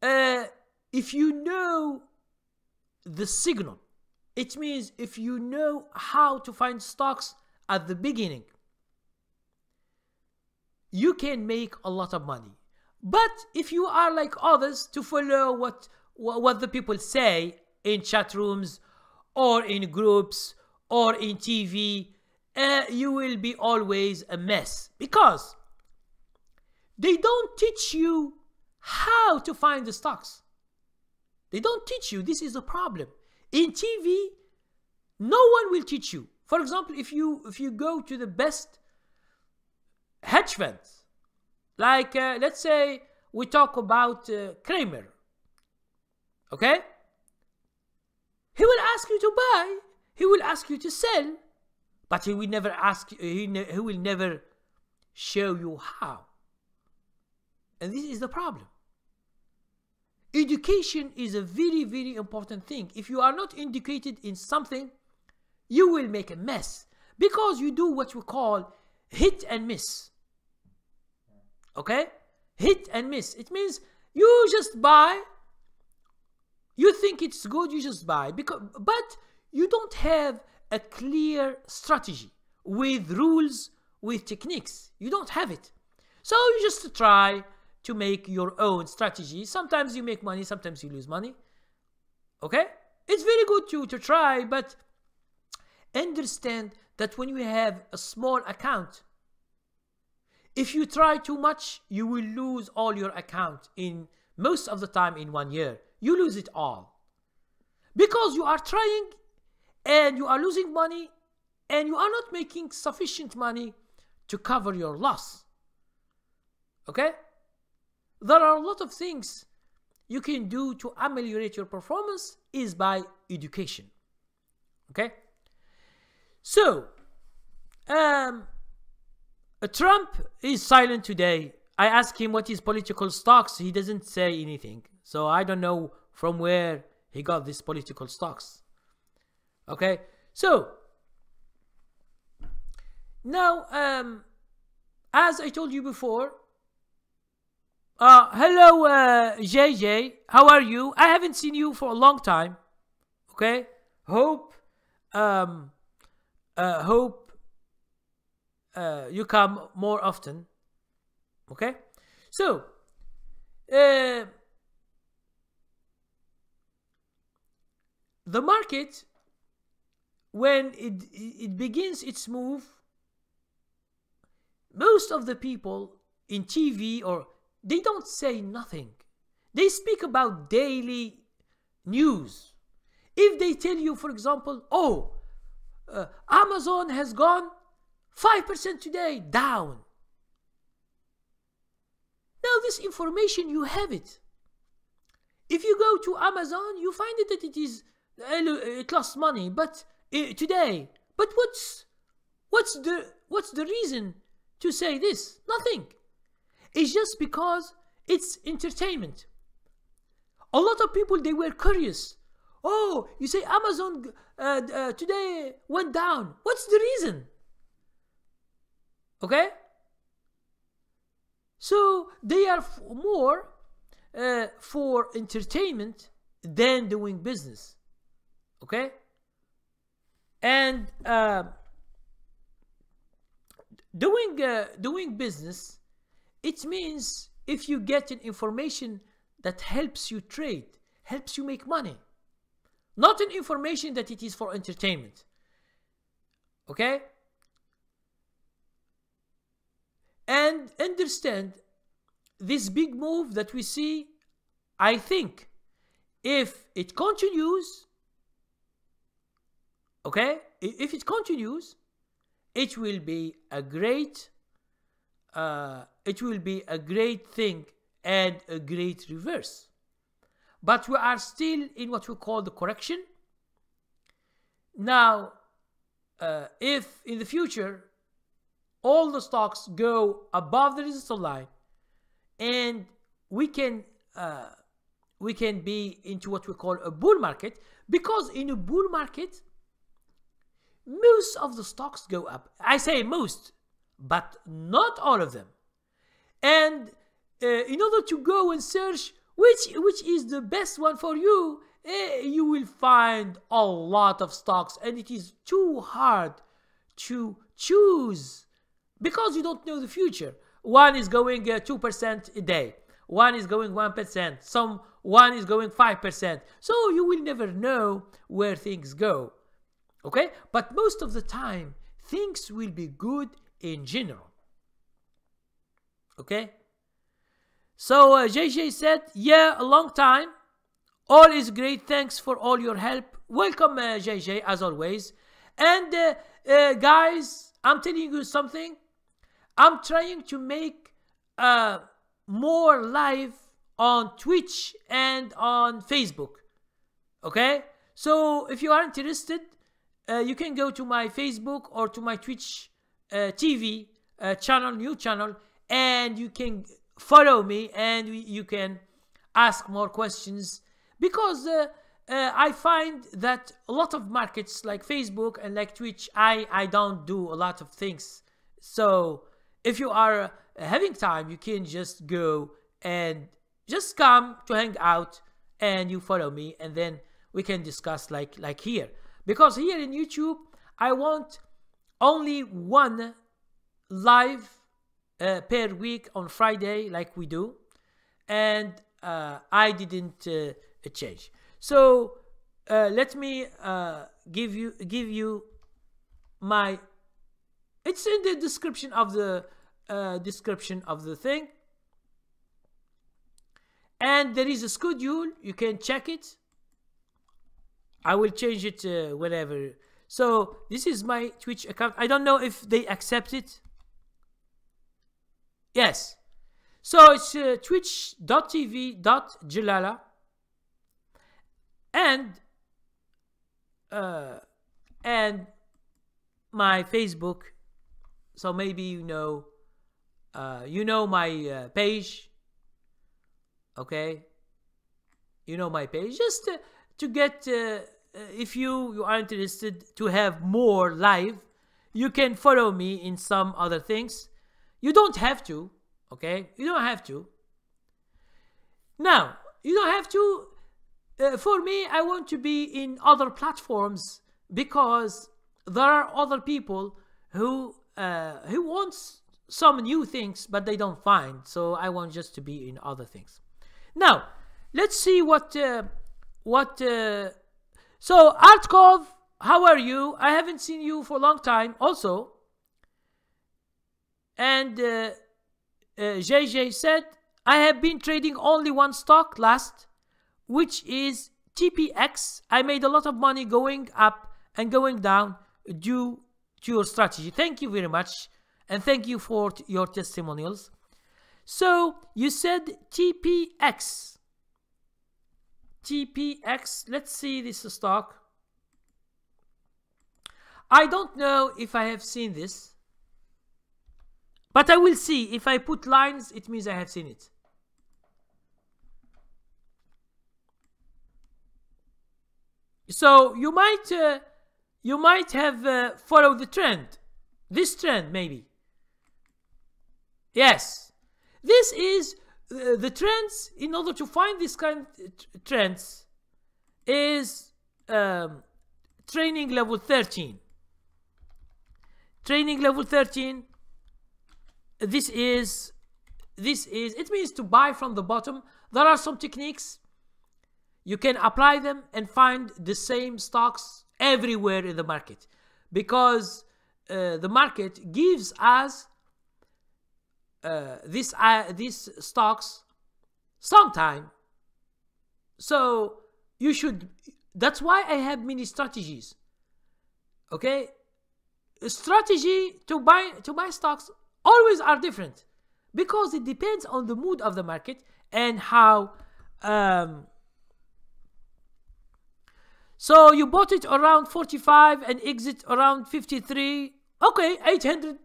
If you know the signal, it means if you know how to find stocks at the beginning, you can make a lot of money. But if you are like others to follow what the people say in chat rooms or in groups or in TV, you will be always a mess, because they don't teach you how to find the stocks. They don't teach you. This is a problem. In TV, no one will teach you. For example, if you go to the best hedge funds, like let's say we talk about Kramer, okay? He will ask you to buy, he will ask you to sell, but he will never ask you, he will never show you how. And this is the problem. Education is a very, very important thing. If you are not educated in something, you will make a mess, because you do what we call hit and miss. Okay? Hit and miss. It means you just buy, you think it's good, you just buy, but you don't have a clear strategy with rules, with techniques. You don't have it. So you just try to make your own strategy. Sometimes you make money, sometimes you lose money. Okay? It's very good to try, but understand that when you have a small account, if you try too much, you will lose all your account in most of the time in 1 year. You lose it all. Because you are trying and you are losing money and you are not making sufficient money to cover your loss. Okay? There are a lot of things you can do to ameliorate your performance is by education. Okay? So, Trump is silent today. I asked him what is political stocks. He doesn't say anything. So I don't know from where he got these political stocks. Okay? So, now, as I told you before, hello, JJ. How are you? I haven't seen you for a long time. Okay? Hope you come more often. Okay? So, the market, when it begins its move, most of the people in TV they don't say nothing. They speak about daily news. If they tell you, for example, Amazon has gone 5% today down. Now this information, you have it. If you go to Amazon, you find it that it lost money, but today. But what's the reason to say this? Nothing. It's just because it's entertainment. A lot of people, they were curious. Oh, you say Amazon today went down. What's the reason? Okay? So they are more for entertainment than doing business. Okay? And doing business, it means if you get an information that helps you trade, helps you make money, not an information that it is for entertainment. Okay? And understand this big move that we see. I think if it continues, okay, if it continues, it will be a great thing and a great reverse. But we are still in what we call the correction. Now, if in the future all the stocks go above the resistance line, and we can be into what we call a bull market, because in a bull market most of the stocks go up. I say most, but not all of them. And in order to go and search which is the best one for you, you will find a lot of stocks, and it is too hard to choose because you don't know the future. One is going 2% a day, one is going 1%, one is going 5%. So you will never know where things go. Okay? But most of the time, things will be good in general. Okay? So JJ said, yeah, a long time. All is great. Thanks for all your help. Welcome, JJ, as always. And guys, I'm telling you something. I'm trying to make more live on Twitch and on Facebook. Okay? So if you are interested, you can go to my Facebook or to my Twitch TV channel, new channel, and you can follow me and you can ask more questions, because I find that a lot of markets like Facebook and like Twitch, I don't do a lot of things. So if you are having time, you can just go and just come to hang out and you follow me, and then we can discuss like here. Because here in YouTube, I want only one live per week on Friday, like we do, and I didn't change. So let me give you my. It's in the description of the thing, and there is a schedule. You can check it. I will change it whenever. So this is my Twitch account. I don't know if they accept it. Yes. So it's twitch.tv/Djellala, and my Facebook. So maybe you know my page. Okay. You know my page. Just to get, if you are interested to have more live, you can follow me in some other things. You don't have to, okay? You don't have to. Now, you don't have to. For me, I want to be in other platforms because there are other people who wants some new things, but they don't find. So I want just to be in other things. Now, let's see what. So Artkov, how are you? I haven't seen you for a long time also. And JJ said, I have been trading only one stock last, which is TPX. I made a lot of money going up and going down due to your strategy. Thank you very much. And thank you for your testimonials. So you said TPX. TPX, let's see this stock. I don't know if I have seen this, but I will see. If I put lines, it means I have seen it. So you might have followed the trend. This trend, maybe. Yes. This is the trends. In order to find this kind of trends is training level 13. Training level 13. This is it means to buy from the bottom. There are some techniques. You can apply them and find the same stocks everywhere in the market, because the market gives us these stocks sometime. So you should. That's why I have many strategies. Okay, a strategy to buy stocks always are different, because it depends on the mood of the market and how. So you bought it around 45 and exit around 53. Okay, $800.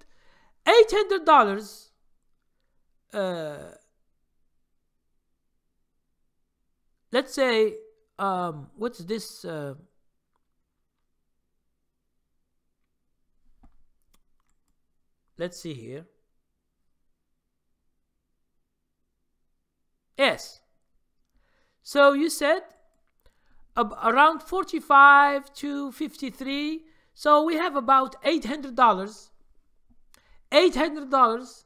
Let's say, what's this? Let's see here. Yes. So you said around 45 to 53. So we have about $800. $800.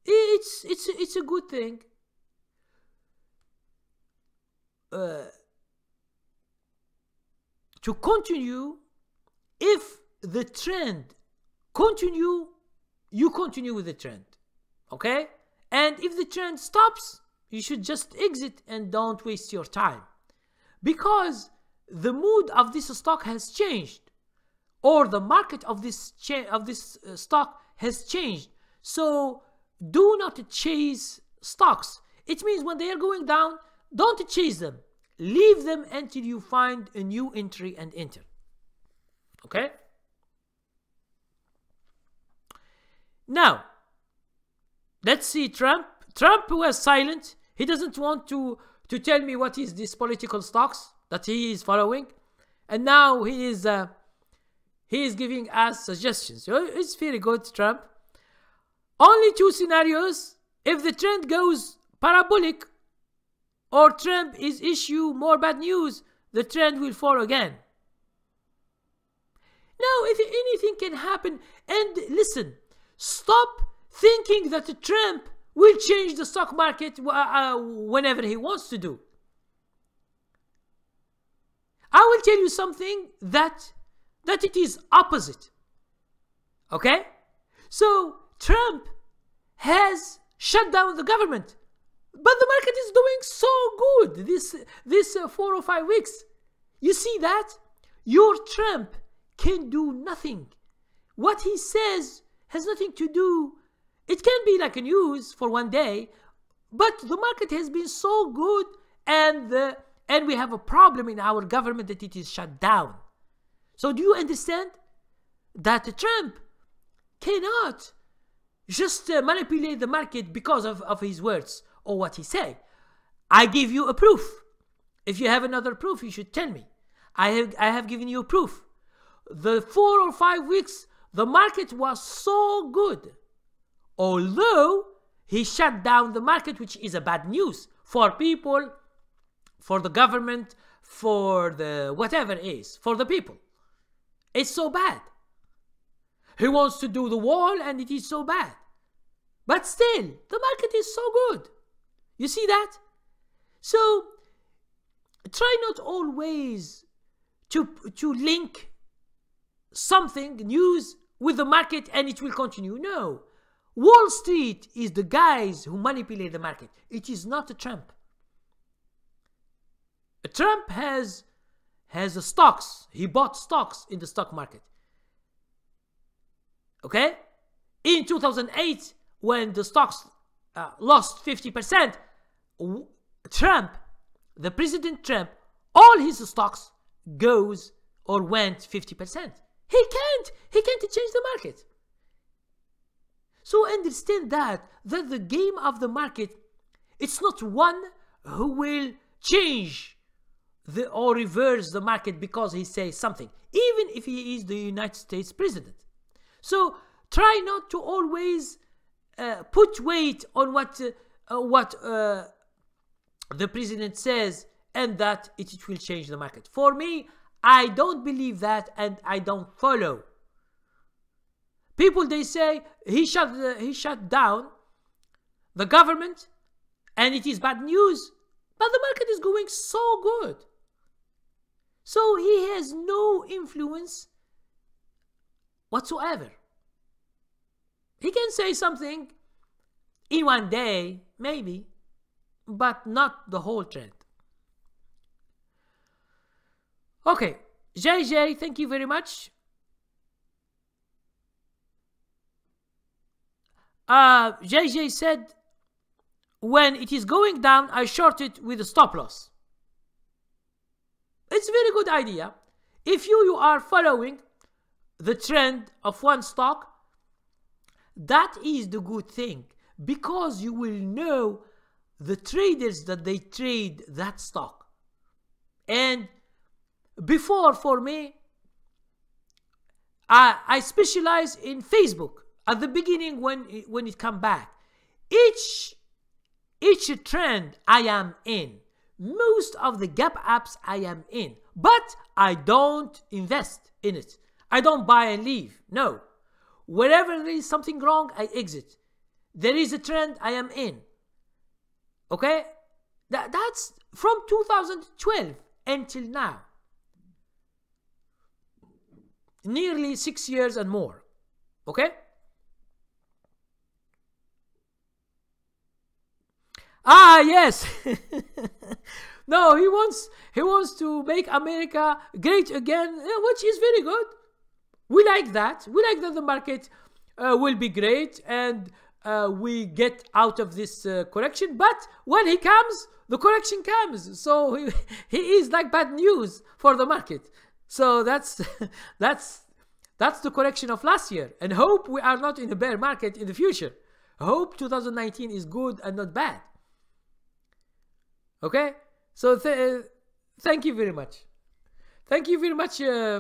It's a good thing. To continue, if the trend continue, you continue with the trend. Okay? And if the trend stops, you should just exit and don't waste your time, because the mood of this stock has changed, or the market of this stock has changed. So do not chase stocks. It means when they are going down, don't chase them. Leave them until you find a new entry and enter. Okay? Now, let's see Trump. Trump was silent. He doesn't want to tell me what is this political stocks that he is following. And now he is giving us suggestions. So it's very good, Trump. Only two scenarios. If the trend goes parabolic, or Trump is issue more bad news, the trend will fall again. Now, if anything can happen, and listen, stop thinking that Trump will change the stock market whenever he wants to do. I will tell you something that it is opposite. Okay? So Trump has shut down the government, but the market is doing so good this 4 or 5 weeks. You see that? Your Trump can do nothing. What he says has nothing to do. It can be like a news for one day, but the market has been so good, and we have a problem in our government that it is shut down. So do you understand that Trump cannot just manipulate the market because of his words or what he said? I give you a proof. If you have another proof, you should tell me. I have given you a proof. The 4 or 5 weeks, the market was so good, although he shut down the market, which is a bad news for people, for the government, for the whatever it is, for the people. It's so bad. He wants to do the wall, and it is so bad. But still, the market is so good. You see that? So try not always to link something, news, with the market and it will continue. No. Wall Street is the guys who manipulate the market. It is not a Trump. Trump has stocks. He bought stocks in the stock market. Okay? In 2008, when the stocks lost 50%, Trump, the President Trump, all his stocks goes or went 50%. He can't change the market. So understand that the game of the market, it's not one who will change or reverse the market because he says something, even if he is the United States president. So try not to always put weight on what the president says and that it will change the market. For me, I don't believe that, and I don't follow. People, they say he shut down the government and it is bad news, but the market is going so good. So he has no influence whatsoever. He can say something in one day, maybe, but not the whole trend. Okay, JJ, thank you very much. JJ said, when it is going down, I short it with a stop loss. It's a very good idea. If you are following the trend of one stock, that is the good thing, because you will know the traders that they trade that stock. And before, for me, I specialize in Facebook at the beginning when it come back. Each trend I am in. Most of the gap apps I am in, but I don't invest in it. I don't buy and leave. No. Wherever there is something wrong, I exit. There is a trend, I am in. Okay? That's from 2012 until now. Nearly 6 years and more. Okay? Ah, yes. No, he wants to make America great again, which is very good. We like that. We like that the market will be great and we get out of this correction. But when he comes, the correction comes. So he is like bad news for the market. So that's the correction of last year. And hope we are not in a bear market in the future. Hope 2019 is good and not bad. Okay? So thank you very much. Thank you very much,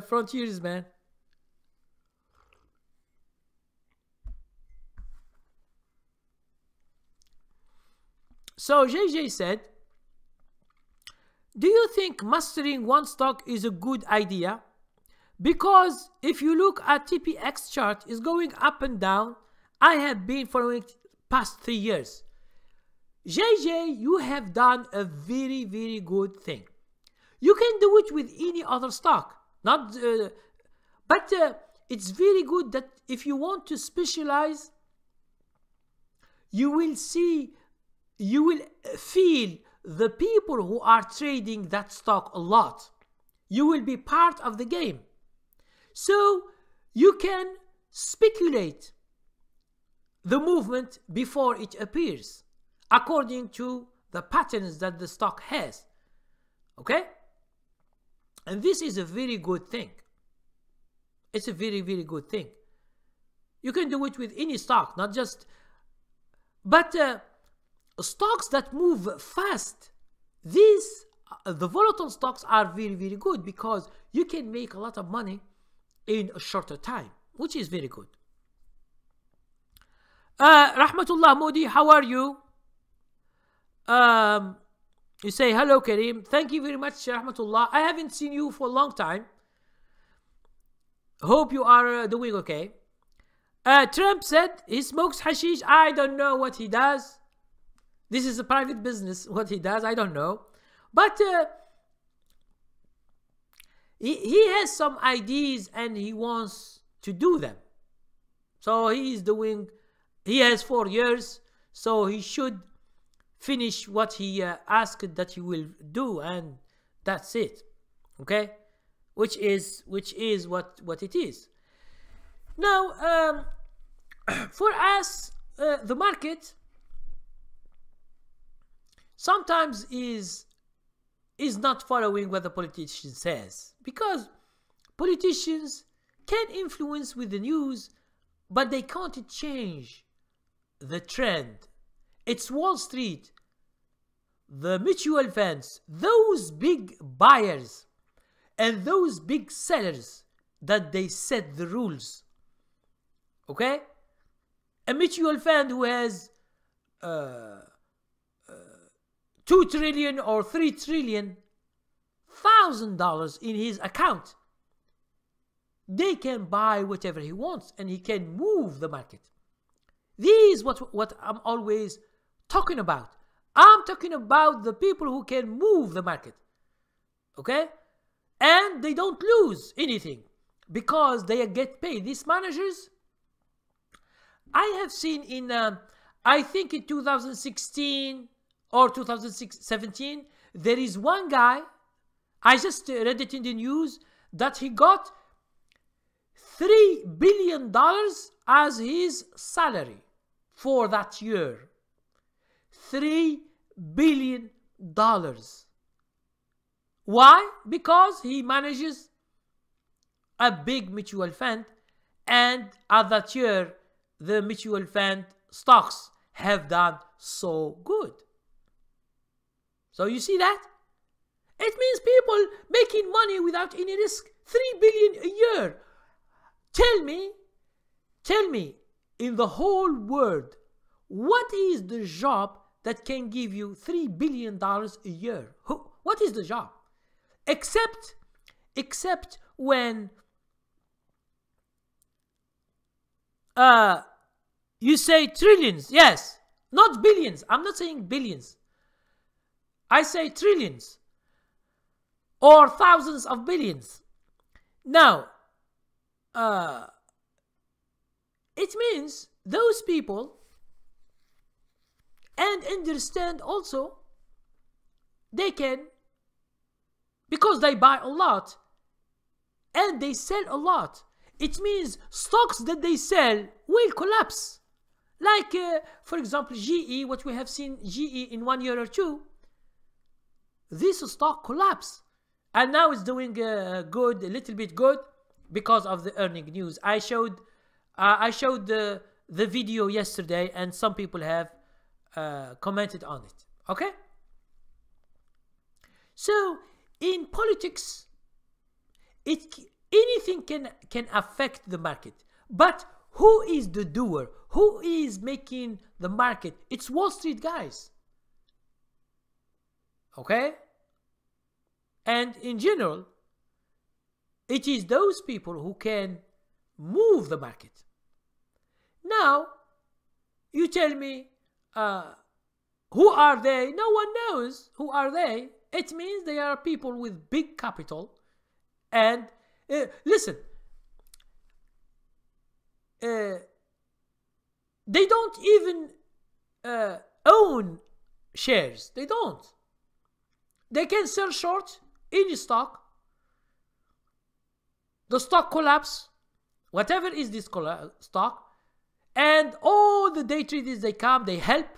Frontiers, man. So JJ said, do you think mastering one stock is a good idea? Because if you look at TPX chart, is going up and down. I have been following it past 3 years. JJ, you have done a very, very good thing. You can do it with any other stock. But it's very good that if you want to specialize, you will feel the people who are trading that stock a lot. You will be part of the game. So you can speculate the movement before it appears, according to the patterns that the stock has. Okay? And this is a very good thing. It's a very, very good thing. You can do it with any stock, not just... But stocks that move fast, the volatile stocks are very, very good because you can make a lot of money in a shorter time, which is very good. Rahmatullah Modi, how are you? You say hello, Kareem. Thank you very much, Rahmatullah. I haven't seen you for a long time. Hope you are doing okay. Trump said he smokes hashish. I don't know what he does. This is a private business, what he does. I don't know. But he has some ideas and he wants to do them. So he has 4 years. So he should finish what he asked that he will do, and that's it. Okay? Which is what it is. Now, for us, the market, sometimes is not following what the politician says, because politicians can influence with the news, but they can't change the trend. It's Wall Street, the mutual funds, those big buyers and those big sellers, that they set the rules. Okay? A mutual fund who has 2 trillion or 3 trillion $1,000 in his account, they can buy whatever he wants and he can move the market. This is what I'm always talking about. I'm talking about the people who can move the market. Okay? And they don't lose anything because they get paid. These managers, I have seen in, I think in 2016 or 2017, there is one guy, I just read it in the news, that he got $3 billion as his salary for that year. $3 billion. Why? Because he manages a big mutual fund, and at that year the mutual fund stocks have done so good. So you see that? It means people making money without any risk. 3 billion a year. Tell me, in the whole world, what is the job that can give you $3 billion a year? What is the job? Except when you say trillions. Yes, not billions. I'm not saying billions. I say trillions or thousands of billions. Now, it means those people, and understand also, they can, because they buy a lot and they sell a lot, it means stocks that they sell will collapse. Like, for example, GE, what we have seen GE in 1 year or two, this stock collapsed. And now it's doing good, a little bit good, because of the earning news. I showed the video yesterday, and some people have commented on it. Okay? So, in politics, anything can affect the market. But who is the doer? Who is making the market? It's Wall Street guys. Okay? And in general, it is those people who can move the market. Now, you tell me, who are they? No one knows who are they. It means they are people with big capital. And listen, they don't even own shares. They don't. They can sell short any stock. The stock collapse, whatever is this stock, and all the day traders, they come, they help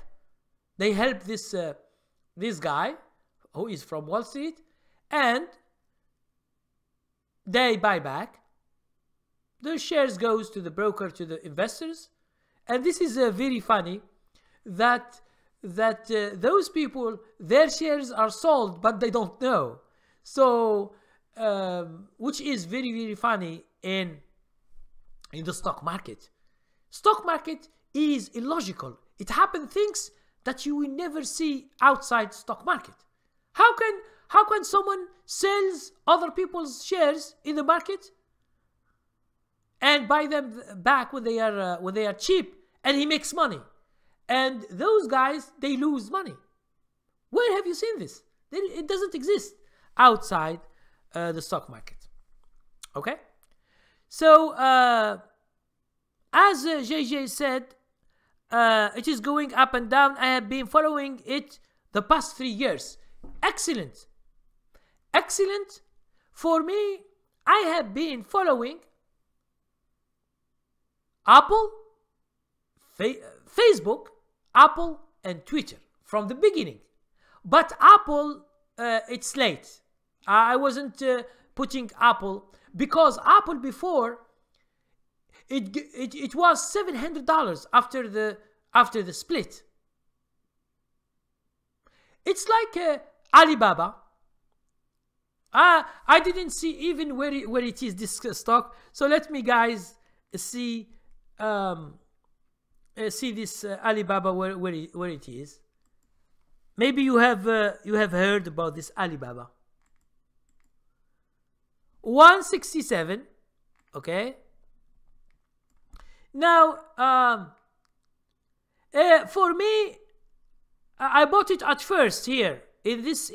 this guy who is from Wall Street, and they buy back. The shares goes to the broker, to the investors, and this is very funny that those people, their shares are sold, but they don't know. So, which is very, very funny in the stock market. Stock market is illogical. It happens things that you will never see outside stock market. How can someone sells other people's shares in the market and buy them back when they are cheap, and he makes money? And those guys, they lose money. Where have you seen this? It doesn't exist outside the stock market. Okay? So, as JJ said, it is going up and down. I have been following it the past 3 years. Excellent. Excellent. For me, I have been following Apple, Facebook, Apple, and Twitter from the beginning. But Apple, it's late. I wasn't putting Apple because Apple before it was $700 after the split. It's like Alibaba. I didn't see even where it is, this stock. So let me guys see this Alibaba where it is. Maybe you have heard about this Alibaba. 167. Okay. Now for me, I bought it at first here in this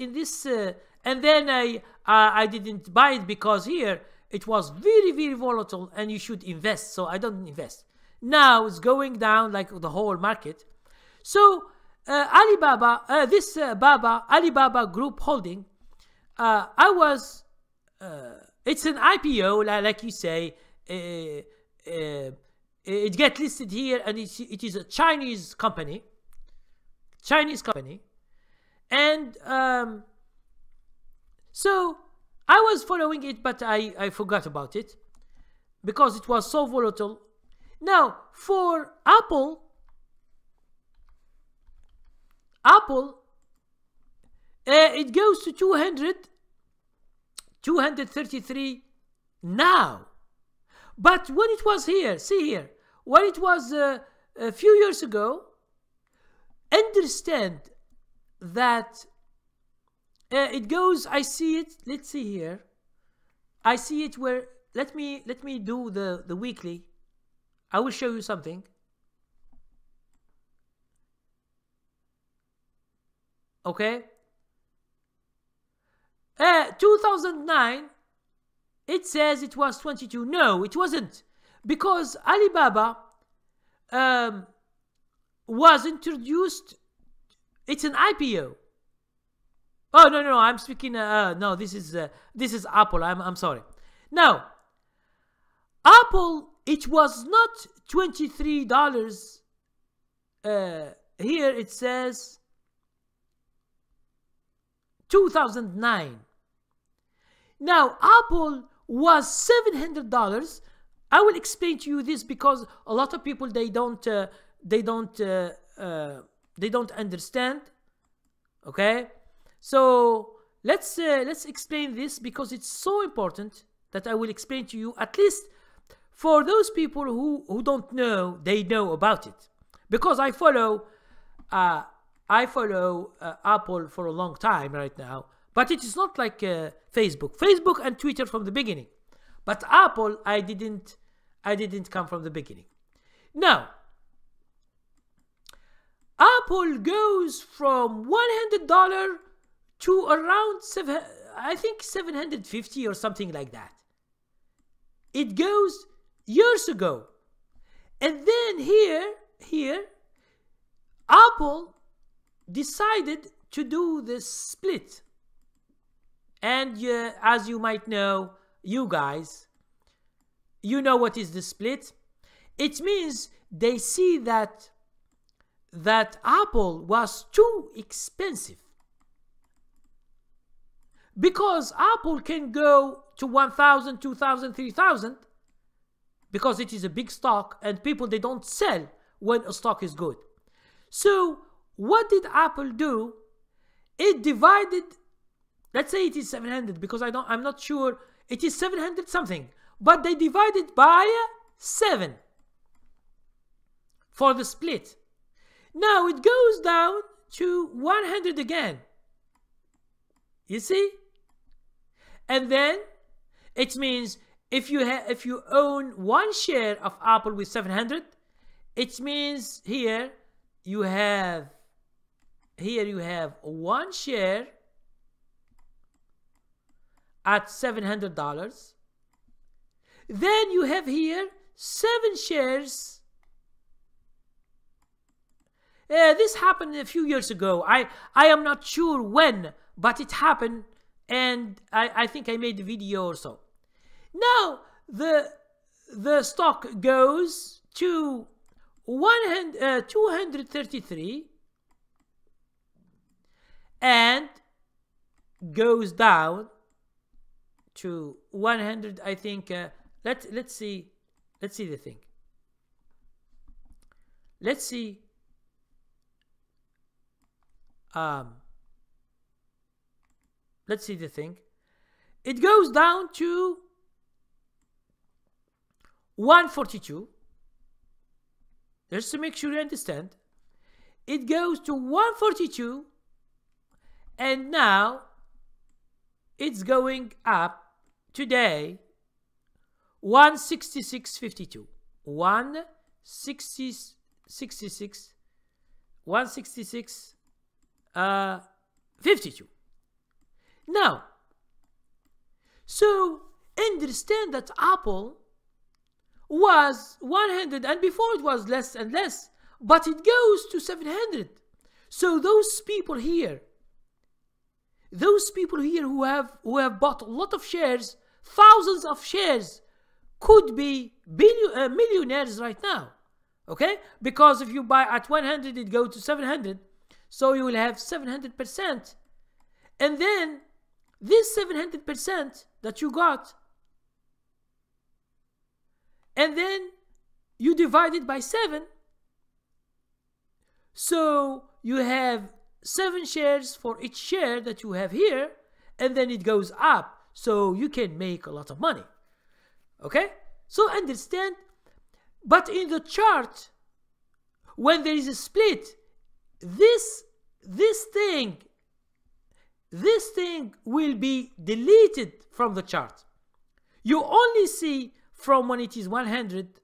and then I didn't buy it because here it was very, very volatile and you should invest. So I don't invest. Now it's going down like the whole market. So Alibaba, Alibaba Group Holding, it's an IPO, like you say. It gets listed here, and it is a Chinese company. And so I was following it, but I forgot about it because it was so volatile. Now for Apple, it goes to 233 now. But when it was here, see here, when it was a few years ago, understand that it goes, I see it, let's see here. I see it where, let me do the weekly. I will show you something. Okay. 2009, it says it was 22. No, it wasn't, because Alibaba was introduced. It's an IPO. Oh no, I'm speaking. No, this is Apple. I'm sorry. Now, Apple, it was not $23. Here it says 2009. Now Apple was $700. I will explain to you this because a lot of people they don't understand. Okay, so let's explain this because it's so important that I will explain to you, at least for those people who don't know, they know about it, because I follow Apple for a long time right now, but it is not like Facebook and Twitter from the beginning. But Apple, I didn't come from the beginning. Now, Apple goes from $100 to around I think $750 or something like that. It goes years ago, and then here Apple decided to do this split. And as you might know, you guys, you know what is the split? It means they see that Apple was too expensive, because Apple can go to 1,000, 2,000, 3,000 because it is a big stock and people, they don't sell when a stock is good. So what did Apple do? It divided, let's say it is 700, because I'm not sure, it is 700 something, but they divided by 7 for the split. Now it goes down to 100 again. You see? And then it means if you own one share of Apple with 700, it means here you have one share at $700. Then you have here 7 shares. This happened a few years ago. I am not sure when, but it happened, and I think I made a video or so. Now the stock goes to 233, and goes down to 100. I think let's see the thing. Let's see the thing. It goes down to 142. Just to make sure you understand. It goes to 142, and now it's going up today 166.52. 166.52. Now, so understand that Apple was 100, and before it was less and less, but it goes to 700. So those people here who have bought a lot of shares, thousands of shares, could be millionaires right now. Okay, because if you buy at 100, it goes to 700, so you will have 700%, and then this 700% that you got, and then you divide it by 7, so you have 7 shares for each share that you have here, and then it goes up, so you can make a lot of money. Okay, so understand. But in the chart, when there is a split, this thing will be deleted from the chart. You only see from when it is 100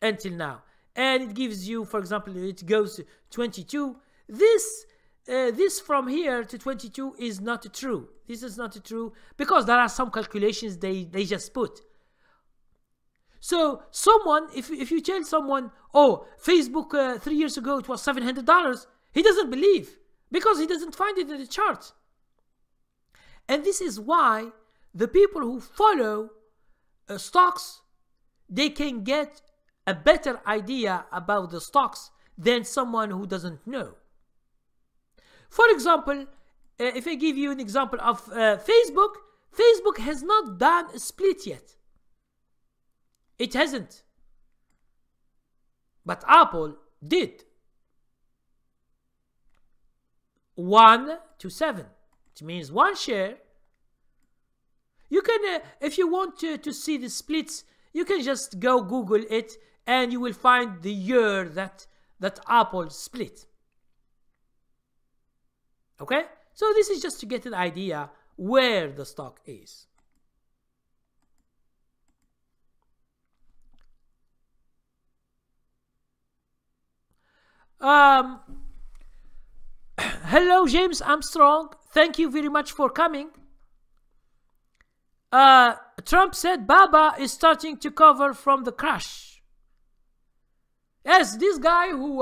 until now, and it gives you, for example, it goes to 22. This from here to 22 is not true. This is not true because there are some calculations they just put. So someone, if you tell someone, oh, Facebook 3 years ago it was $700, he doesn't believe because he doesn't find it in the chart. And this is why the people who follow stocks, they can get a better idea about the stocks than someone who doesn't know. For example, if I give you an example of Facebook has not done a split yet. It hasn't. But Apple did. 1 to 7. It means 1 share. You can, if you want to see the splits, you can just go Google it and you will find the year that Apple split. Okay? So this is just to get an idea where the stock is. Hello, James Armstrong. Thank you very much for coming. Trump said Baba is starting to cover from the crash. Yes, this guy who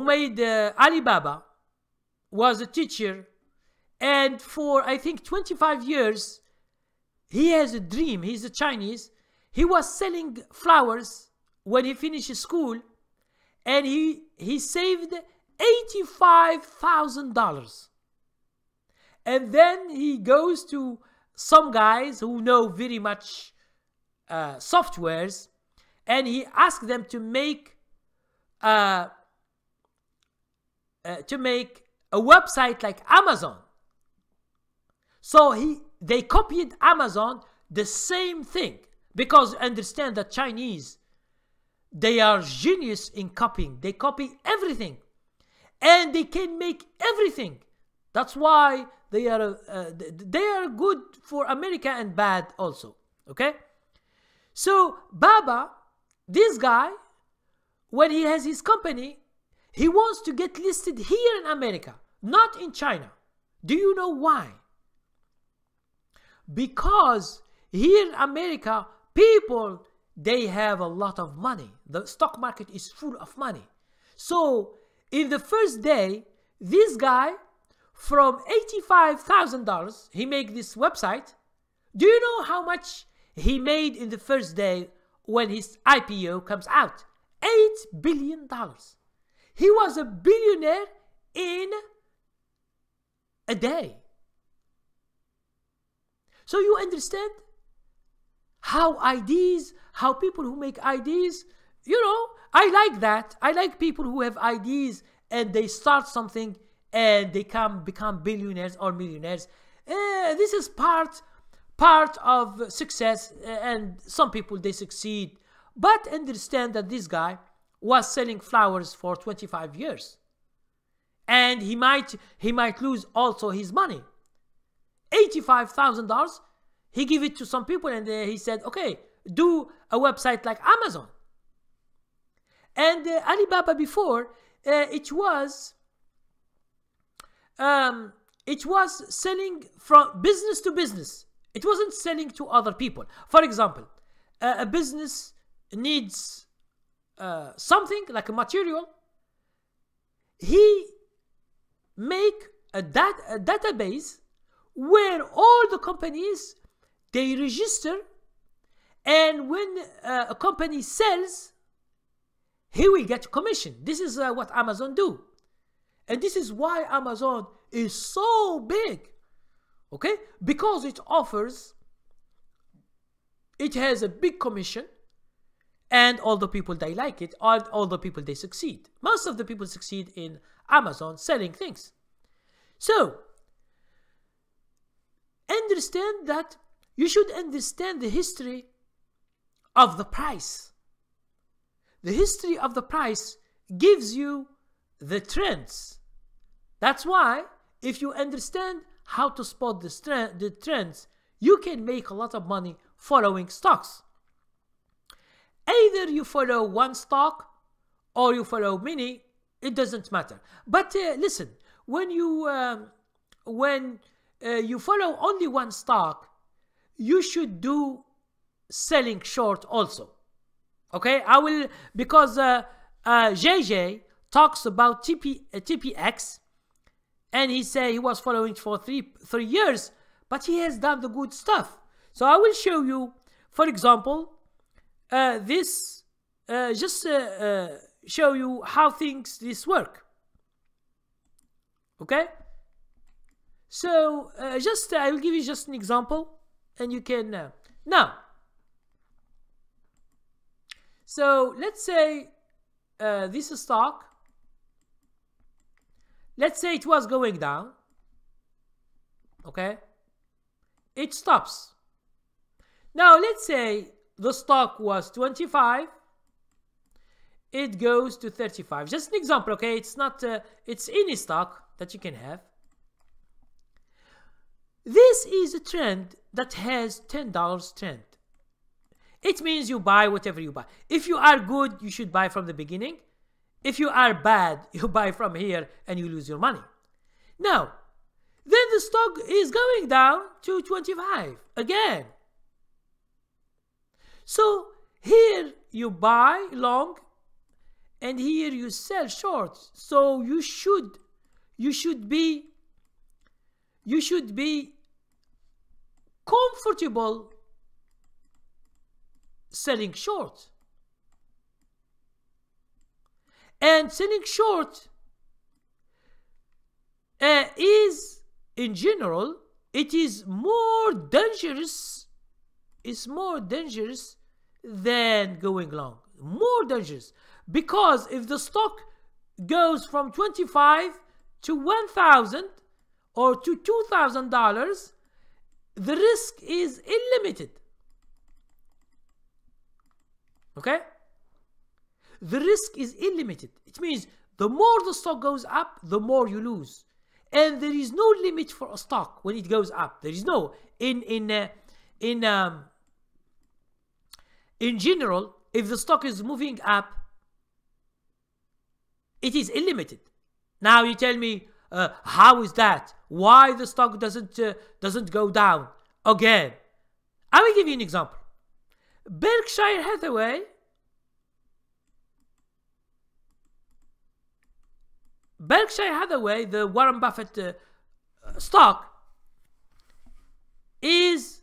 made Alibaba was a teacher, and for I think 25 years he has a dream. He's a Chinese. He was selling flowers when he finished school, and he saved $85,000. And then he goes to some guys who know very much softwares, and he asks them to make a website like Amazon. So they copied Amazon, the same thing, because understand that Chinese, they are genius in copying. They copy everything, and they can make everything. That's why they are good for America and bad also. Okay, so Baba, this guy, when he has his company, he wants to get listed here in America, not in China. Do you know why? Because here in America, people, they have a lot of money. The stock market is full of money. So in the first day, this guy, from $85,000, he made this website. Do you know how much he made in the first day when his IPO comes out? $8 billion. He was a billionaire in a day. So you understand how ideas, how people who make ideas, you know, I like that. I like people who have ideas and they start something and they can become billionaires or millionaires. This is part of success, and some people, they succeed. But understand that this guy was selling flowers for 25 years. And he might lose also his money. $85,000, he gave it to some people and he said, okay, do a website like Amazon. And Alibaba before, it was selling from business to business. It wasn't selling to other people. For example, a business needs something like a material. He make a database where all the companies, they register, and when a company sells, he will get commission. This is what Amazon do. And this is why Amazon is so big. Okay? Because it has a big commission, and all the people, they like it, all the people, they succeed. Most of the people succeed in Amazon selling things. So, understand that you should understand the history of the price. The history of the price gives you the trends. That's why if you understand how to spot the trends, you can make a lot of money following stocks. Either you follow one stock or you follow many, it doesn't matter. But listen, when you follow only one stock, you should do selling short also. Okay, I will, because JJ talks about TPX, and he said he was following for three years, but he has done the good stuff. So I will show you, for example, this, just show you how this work. Okay, so I will give you just an example, and you can now. So let's say this is stock. Let's say it was going down. Okay, it stops. Now let's say the stock was 25. It goes to 35. Just an example, okay? It's not. It's any stock that you can have. This is a trend that has $10 trend. It means you buy whatever you buy. If you are good, you should buy from the beginning. If you are bad, you buy from here and you lose your money. Now, then the stock is going down to 25 again. So here you buy long and here you sell short. So you should be comfortable selling short. And selling short is, in general, it is more dangerous. It's more dangerous than going long. More dangerous. Because if the stock goes from 25 to 1,000 or to $2,000, the risk is unlimited. Okay? The risk is unlimited. It means the more the stock goes up, the more you lose. And there is no limit for a stock when it goes up. There is no, in general, if the stock is moving up, it is unlimited. Now you tell me, how is that? Why the stock doesn't go down again? I will give you an example. Berkshire Hathaway, the Warren Buffett stock, is,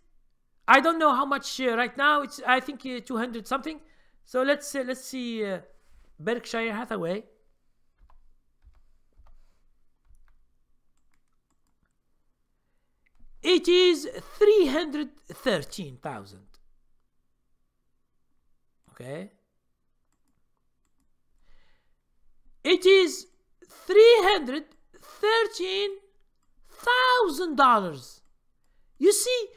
I don't know how much right now. It's, I think, 200 something. So let's see Berkshire Hathaway. it is 313,000. Okay, it is $313,000. You see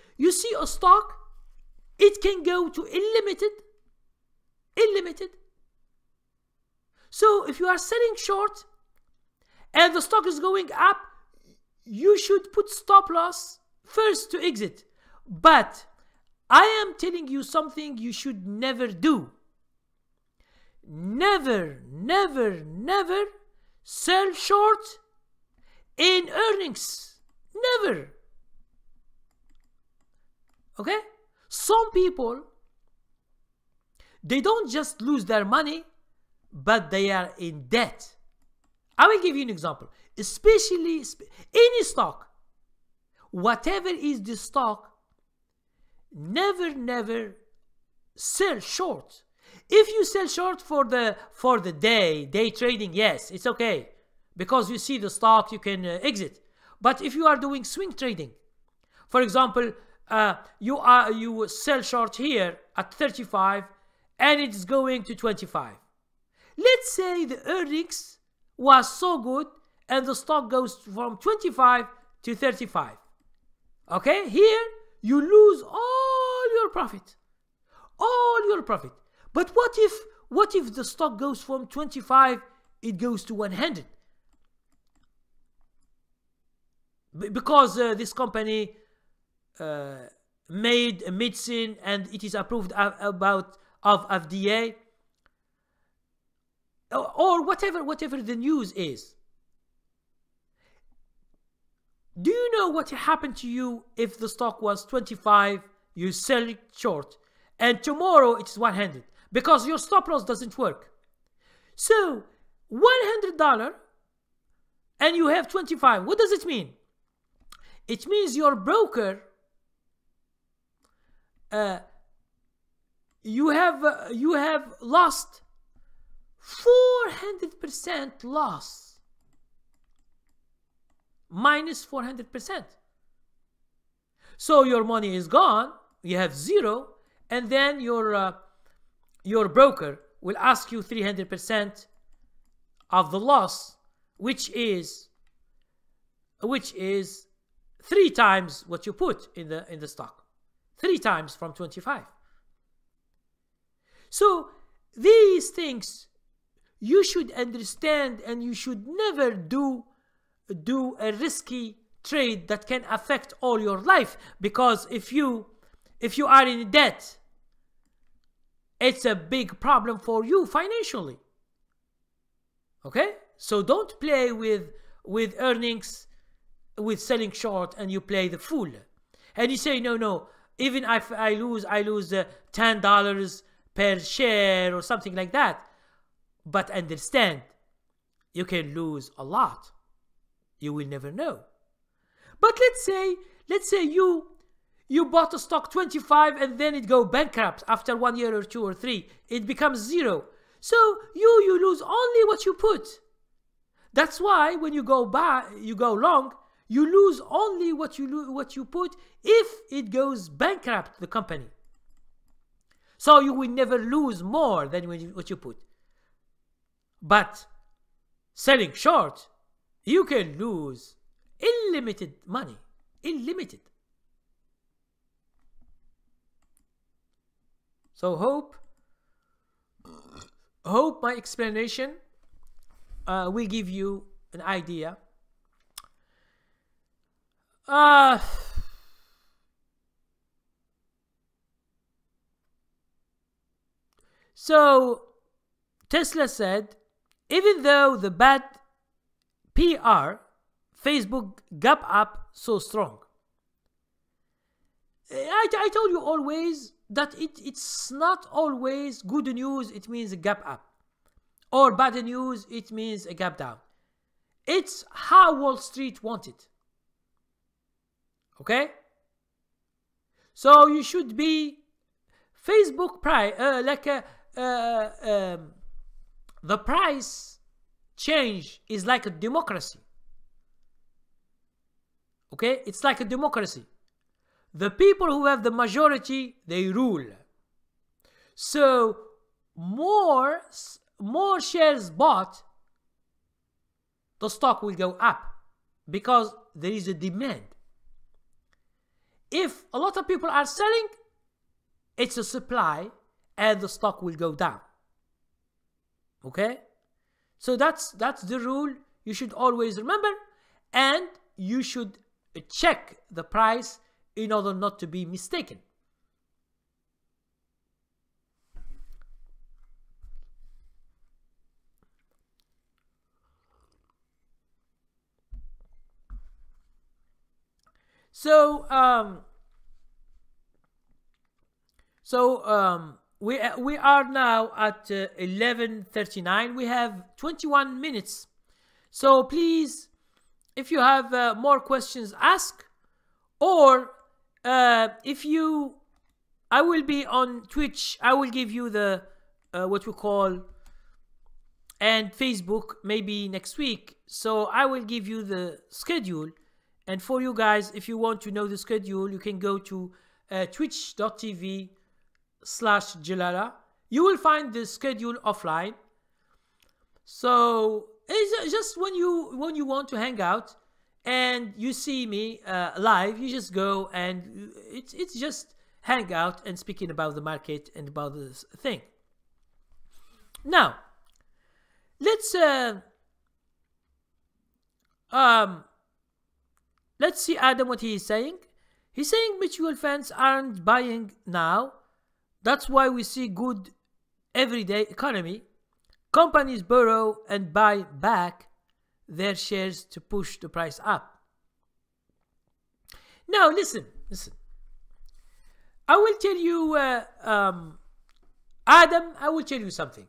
a stock, it can go to unlimited. So if you are selling short and the stock is going up, you should put stop loss first to exit. But I am telling you something you should never do. Never sell short in earnings. Never. Okay? Some people, they don't just lose their money, but they are in debt. I will give you an example. Especially any stock, whatever is the stock, never sell short. If you sell short for the day trading, yes, it's okay, because you see the stock, you can exit. But if you are doing swing trading, for example, you sell short here at 35 and it's going to 25. Let's say the earnings was so good and the stock goes from 25 to 35. Okay, here you lose all your profit. But what if the stock goes from 25, it goes to 100? Because this company made a medicine and it is approved of adhere, or whatever the news is. Do you know what happened to you if the stock was 25, you sell it short, and tomorrow it's 100? Because your stop loss doesn't work. So $100 and you have 25. What does it mean? It means your broker, you have lost 400% loss, minus 400%. So your money is gone, you have zero, and then your broker will ask you 300% of the loss, which is 3 times what you put in the stock, 3 times from 25. So these things you should understand, and you should never do a risky trade that can affect all your life, because if you are in debt, it's a big problem for you financially. Okay, so don't play with earnings, with selling short, and you play the fool and you say no, even if I lose $10 per share or something like that. But understand, you can lose a lot. You will never know. But let's say you bought a stock 25 and then it go bankrupt after 1 year or 2 or 3. It becomes zero. So you lose only what you put. That's why when you go long, you lose only what you put if it goes bankrupt, the company. So you will never lose more than what you put. But selling short, you can lose unlimited money. Unlimited. So hope my explanation will give you an idea. So Tesla said, even though the bad PR, Facebook gap up so strong. I told you always that it's not always good news, it means a gap up. Or bad news, it means a gap down. It's how Wall Street wants it. Okay? So you should be Facebook price, the price change is like a democracy. Okay? It's like a democracy. the people who have the majority, they rule. So more shares bought, the stock will go up because there is a demand. If a lot of people are selling, it's a supply and the stock will go down. Okay? So that's the rule you should always remember, and you should check the price in order not to be mistaken. So we are now at 11:39. We have 21 minutes. So please, if you have more questions, ask. Or if you, I will be on Twitch. I will give you the what we call, and Facebook maybe next week. So I will give you the schedule. And for you guys, if you want to know the schedule, you can go to twitch.tv/Djellala. You will find the schedule offline. So it's just when you want to hang out and you see me live, you just go and it's just hang out and speaking about the market and about this thing. Now, let's see Adam what he is saying. He's saying mutual funds aren't buying now. That's why we see good everyday economy. Companies borrow and buy back their shares to push the price up. Now listen. I will tell you, Adam, I will tell you something.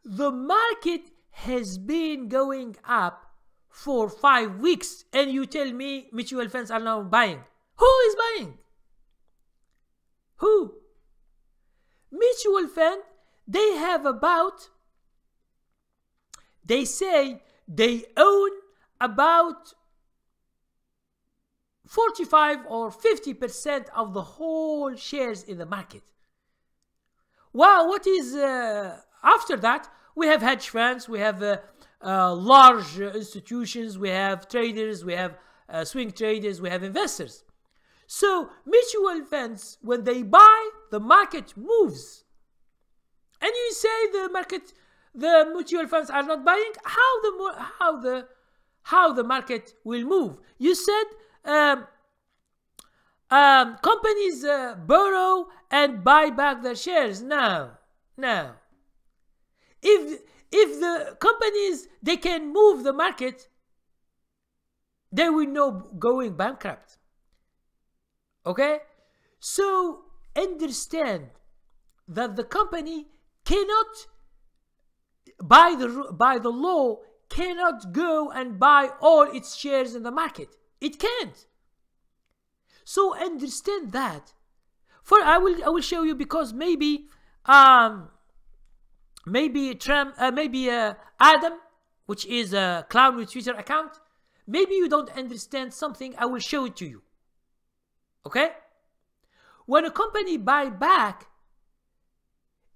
The market has been going up for 5 weeks, and you tell me mutual funds are now buying. Who is buying? Who? Mutual fund, they have about, they say they own about 45 or 50% of the whole shares in the market. Wow, what is after that? We have hedge funds, we have large institutions, we have traders, we have swing traders, we have investors. So mutual funds, when they buy, the market moves. And you say the mutual funds are not buying. How the market will move? You said companies borrow and buy back their shares. No. If the companies, they can move the market, they will not going bankrupt. Okay? So understand that the company cannot, by the law, cannot go and buy all its shares in the market. It can't. So understand that. I will show you, because maybe Adam, which is a clown with Twitter account, maybe you don't understand something. I will show it to you. Okay? When a company buy back,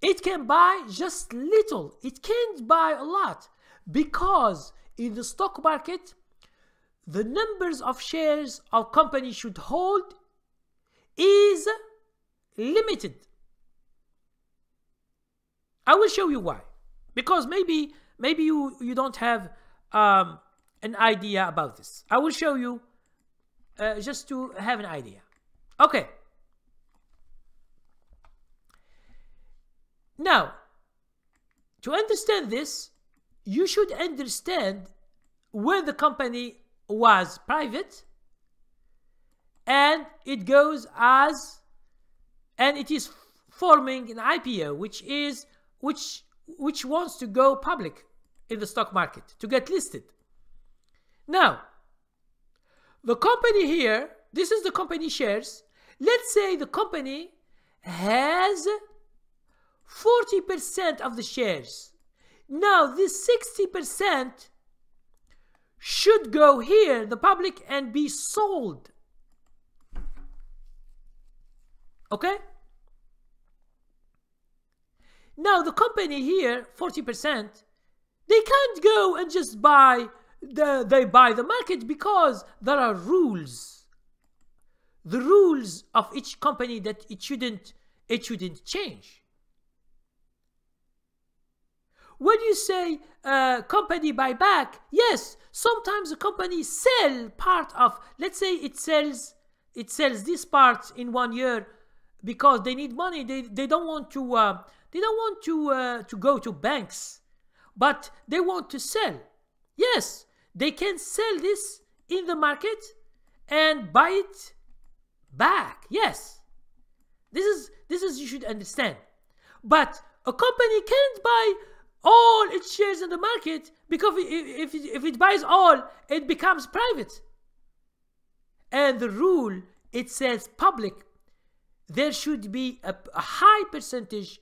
it can buy just little. It can't buy a lot, because in the stock market, the numbers of shares a company should hold is limited. I will show you why. Because maybe you don't have an idea about this. I will show you just to have an idea. Okay. Now, to understand this, you should understand when the company was private and it goes as, and it is forming an IPO, which wants to go public in the stock market to get listed. Now, the company here, this is the company shares. Let's say the company has 40% of the shares. Now, this 60% should go here, the public, and be sold. Okay? Now the company here, 40%, they can't go and just buy the market, because there are rules. The rules of each company that it shouldn't change. When you say company buyback, yes, sometimes a company sell part of, let's say it sells this part in 1 year because they need money. They don't want to go to banks, but they want to sell. Yes, they can sell this in the market and buy it back. Yes, this is you should understand. But a company can't buy all its shares in the market, because if it buys all, it becomes private. And the rule, it says public. There should be a high percentage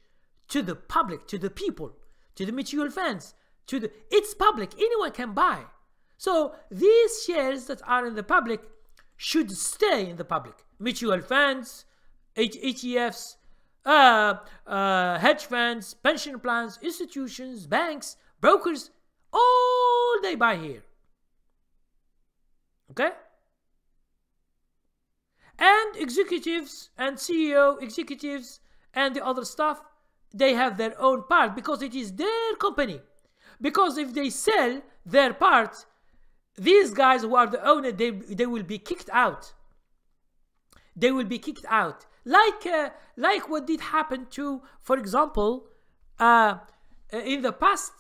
to the public, to the people, to the mutual funds, it's public, anyone can buy. So these shares that are in the public should stay in the public. Mutual funds, ETFs, hedge funds, pension plans, institutions, banks, brokers, all they buy here. Okay? And executives and CEO executives and the other stuff, they have their own part, because it is their company. Because if they sell their part, these guys who are the owner, they will be kicked out. They will be kicked out. Like what did happen to, for example, in the past,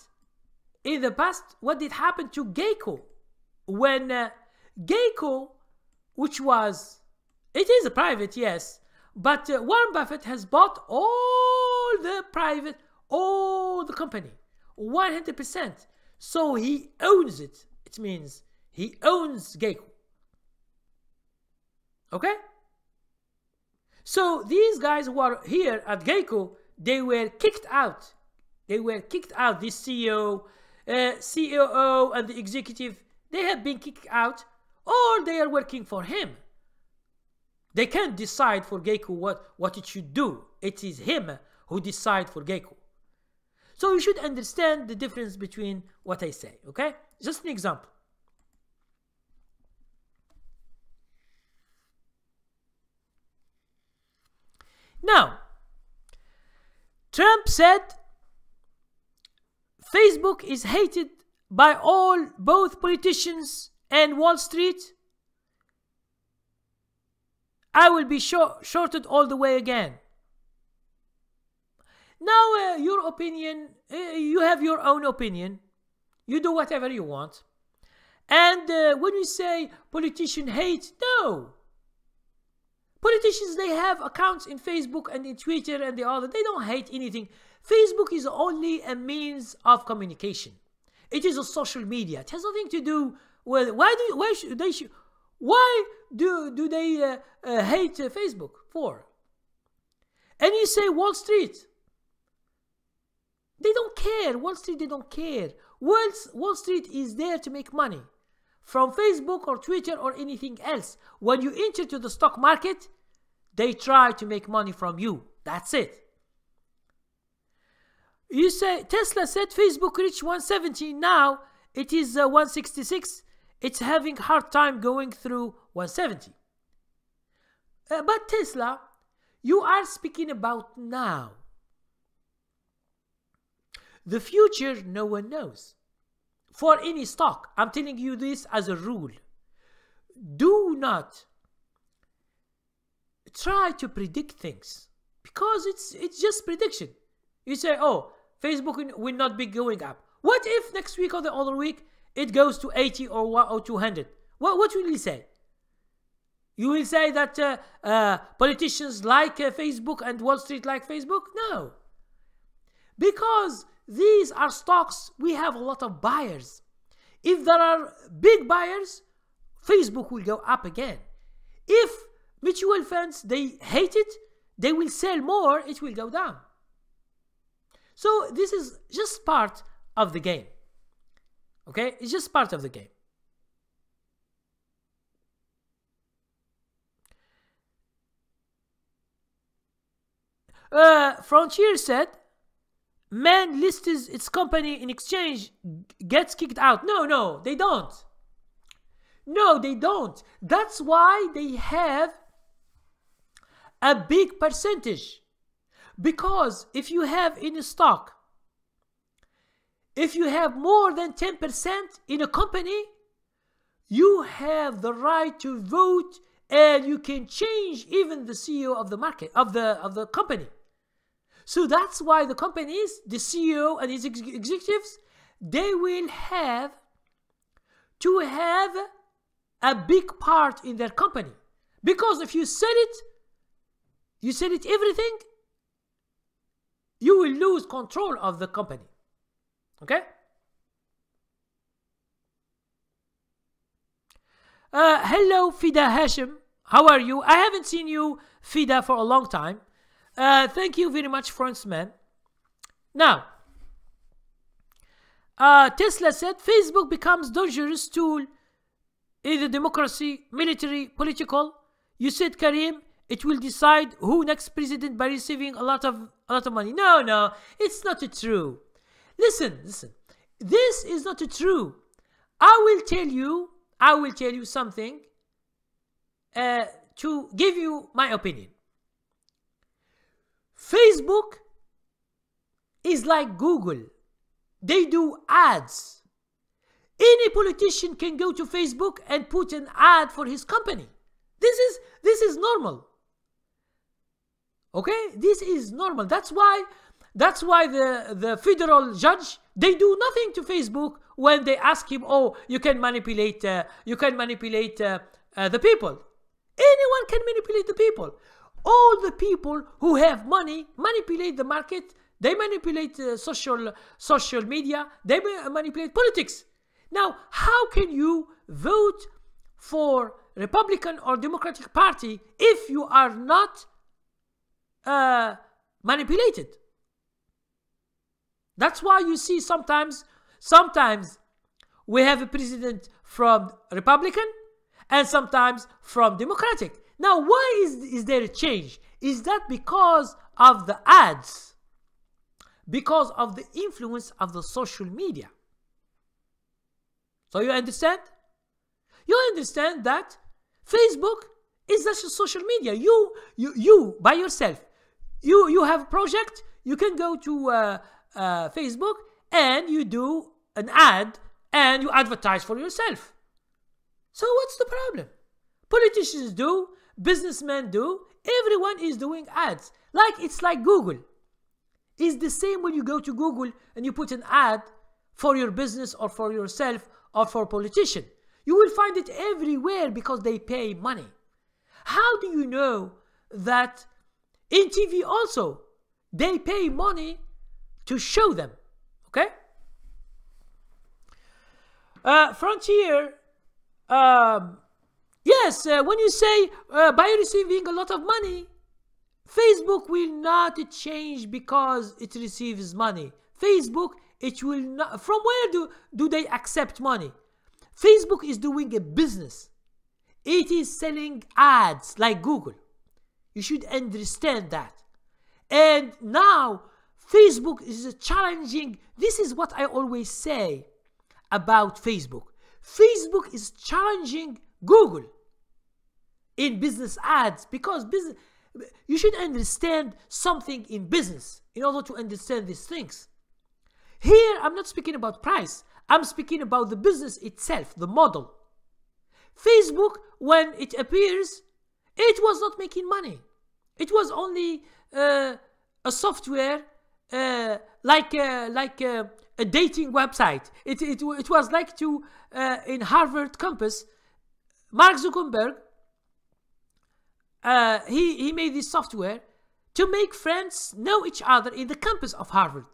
what did happen to Geico? When Geico, which was, it is a private, yes, but Warren Buffett has bought all the company, 100%. So he owns it. It means he owns Geico. Okay? So these guys who are here at Geico, they were kicked out. They were kicked out. The CEO, COO, and the executive, they have been kicked out, or they are working for him. They can't decide for Geico what it should do. It is him who decides for Geico. So you should understand the difference between what I say, okay? Just an example. Now, Trump said Facebook is hated by both politicians and Wall Street. I will be shorted all the way again. Now, your opinion, you have your own opinion. You do whatever you want. And when you say politician hate, no. Politicians, they have accounts in Facebook and in Twitter and the other. They don't hate anything. Facebook is only a means of communication. It is a social media. It has nothing to do with why do they hate Facebook for? And you say Wall Street. They don't care. Wall Street, they don't care. Wall Street is there to make money from Facebook or Twitter or anything else. When you enter to the stock market, they try to make money from you. That's it. You say Tesla said Facebook reached 170. Now it is 166. It's having hard time going through 170. But Tesla, you are speaking about now. The future, no one knows. For any stock, I'm telling you this as a rule. Do not try to predict things, because it's just prediction. You say, oh, Facebook will not be going up. What if next week or the other week it goes to 80 or 200? What will you say? You will say that politicians like Facebook and Wall Street like Facebook? No. Because these are stocks, we have a lot of buyers. If there are big buyers, Facebook will go up again. If mutual funds, they hate it, they will sell more, it will go down. So this is just part of the game. Okay? It's just part of the game. Frontier said, man lists its company in exchange, gets kicked out. No, they don't. No, they don't. That's why they have a big percentage. Because if you have in a stock, if you have more than 10% in a company, you have the right to vote, and you can change even the CEO of the market, of the company. So that's why the companies, the CEO and his executives, they will have to have a big part in their company. Because if you sell it everything, you will lose control of the company. Okay? Hello, Fida Hashim. How are you? I haven't seen you, Fida, for a long time. Thank you very much, Frenchman. Now, Tesla said Facebook becomes dangerous tool in the democracy, military, political. You said, Karim, it will decide who next president by receiving a lot of money. No, it's not true. Listen. This is not true. I will tell you something to give you my opinion. Facebook is like Google. They do ads. Any politician can go to Facebook and put an ad for his company. This is normal. Okay? This is normal. That's why the federal judge, they do nothing to Facebook when they ask him, oh, you can manipulate the people. Anyone can manipulate the people. All the people who have money manipulate the market. They manipulate social media. They manipulate politics. Now, how can you vote for Republican or Democratic Party if you are not manipulated? That's why you see sometimes we have a president from Republican and sometimes from Democratic. Now, why is there a change? Is that because of the ads? Because of the influence of the social media? So you understand? You understand that Facebook is just a social media. You by yourself, you have a project, you can go to Facebook and you do an ad and you advertise for yourself. So what's the problem? Politicians do, businessmen do, everyone is doing ads. It's like Google. It's the same when you go to Google and you put an ad for your business or for yourself or for a politician. You will find it everywhere because they pay money. How do you know that in TV also they pay money to show them? Okay? Frontier, yes, when you say by receiving a lot of money, Facebook will not change because it receives money. Facebook, it will not. From where do they accept money? Facebook is doing a business. It is selling ads like Google. You should understand that. And now Facebook is challenging. This is what I always say about Facebook. Facebook is challenging Google in business ads because you should understand something in business in order to understand these things. Here, I'm not speaking about price. I'm speaking about the business itself, the model. Facebook, when it appears, it was not making money. It was only a software like a dating website. It was like in Harvard campus, Mark Zuckerberg, he made this software to make friends know each other in the campus of Harvard.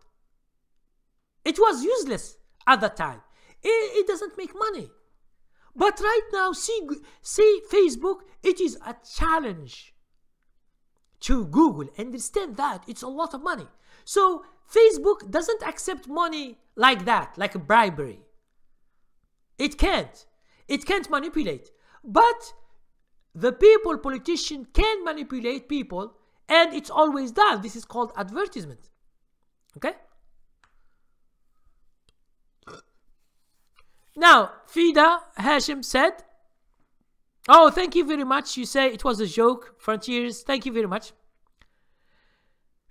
It was useless at that time. It doesn't make money. But right now, see Facebook, it is a challenge to Google. Understand that. It's a lot of money. So Facebook doesn't accept money like that, like a bribery. It can't. It can't manipulate. But the politician can manipulate people and it's always done. This is called advertisement. Okay? Now, Fida Hashim said, oh, thank you very much. You say it was a joke, Frontiers. Thank you very much.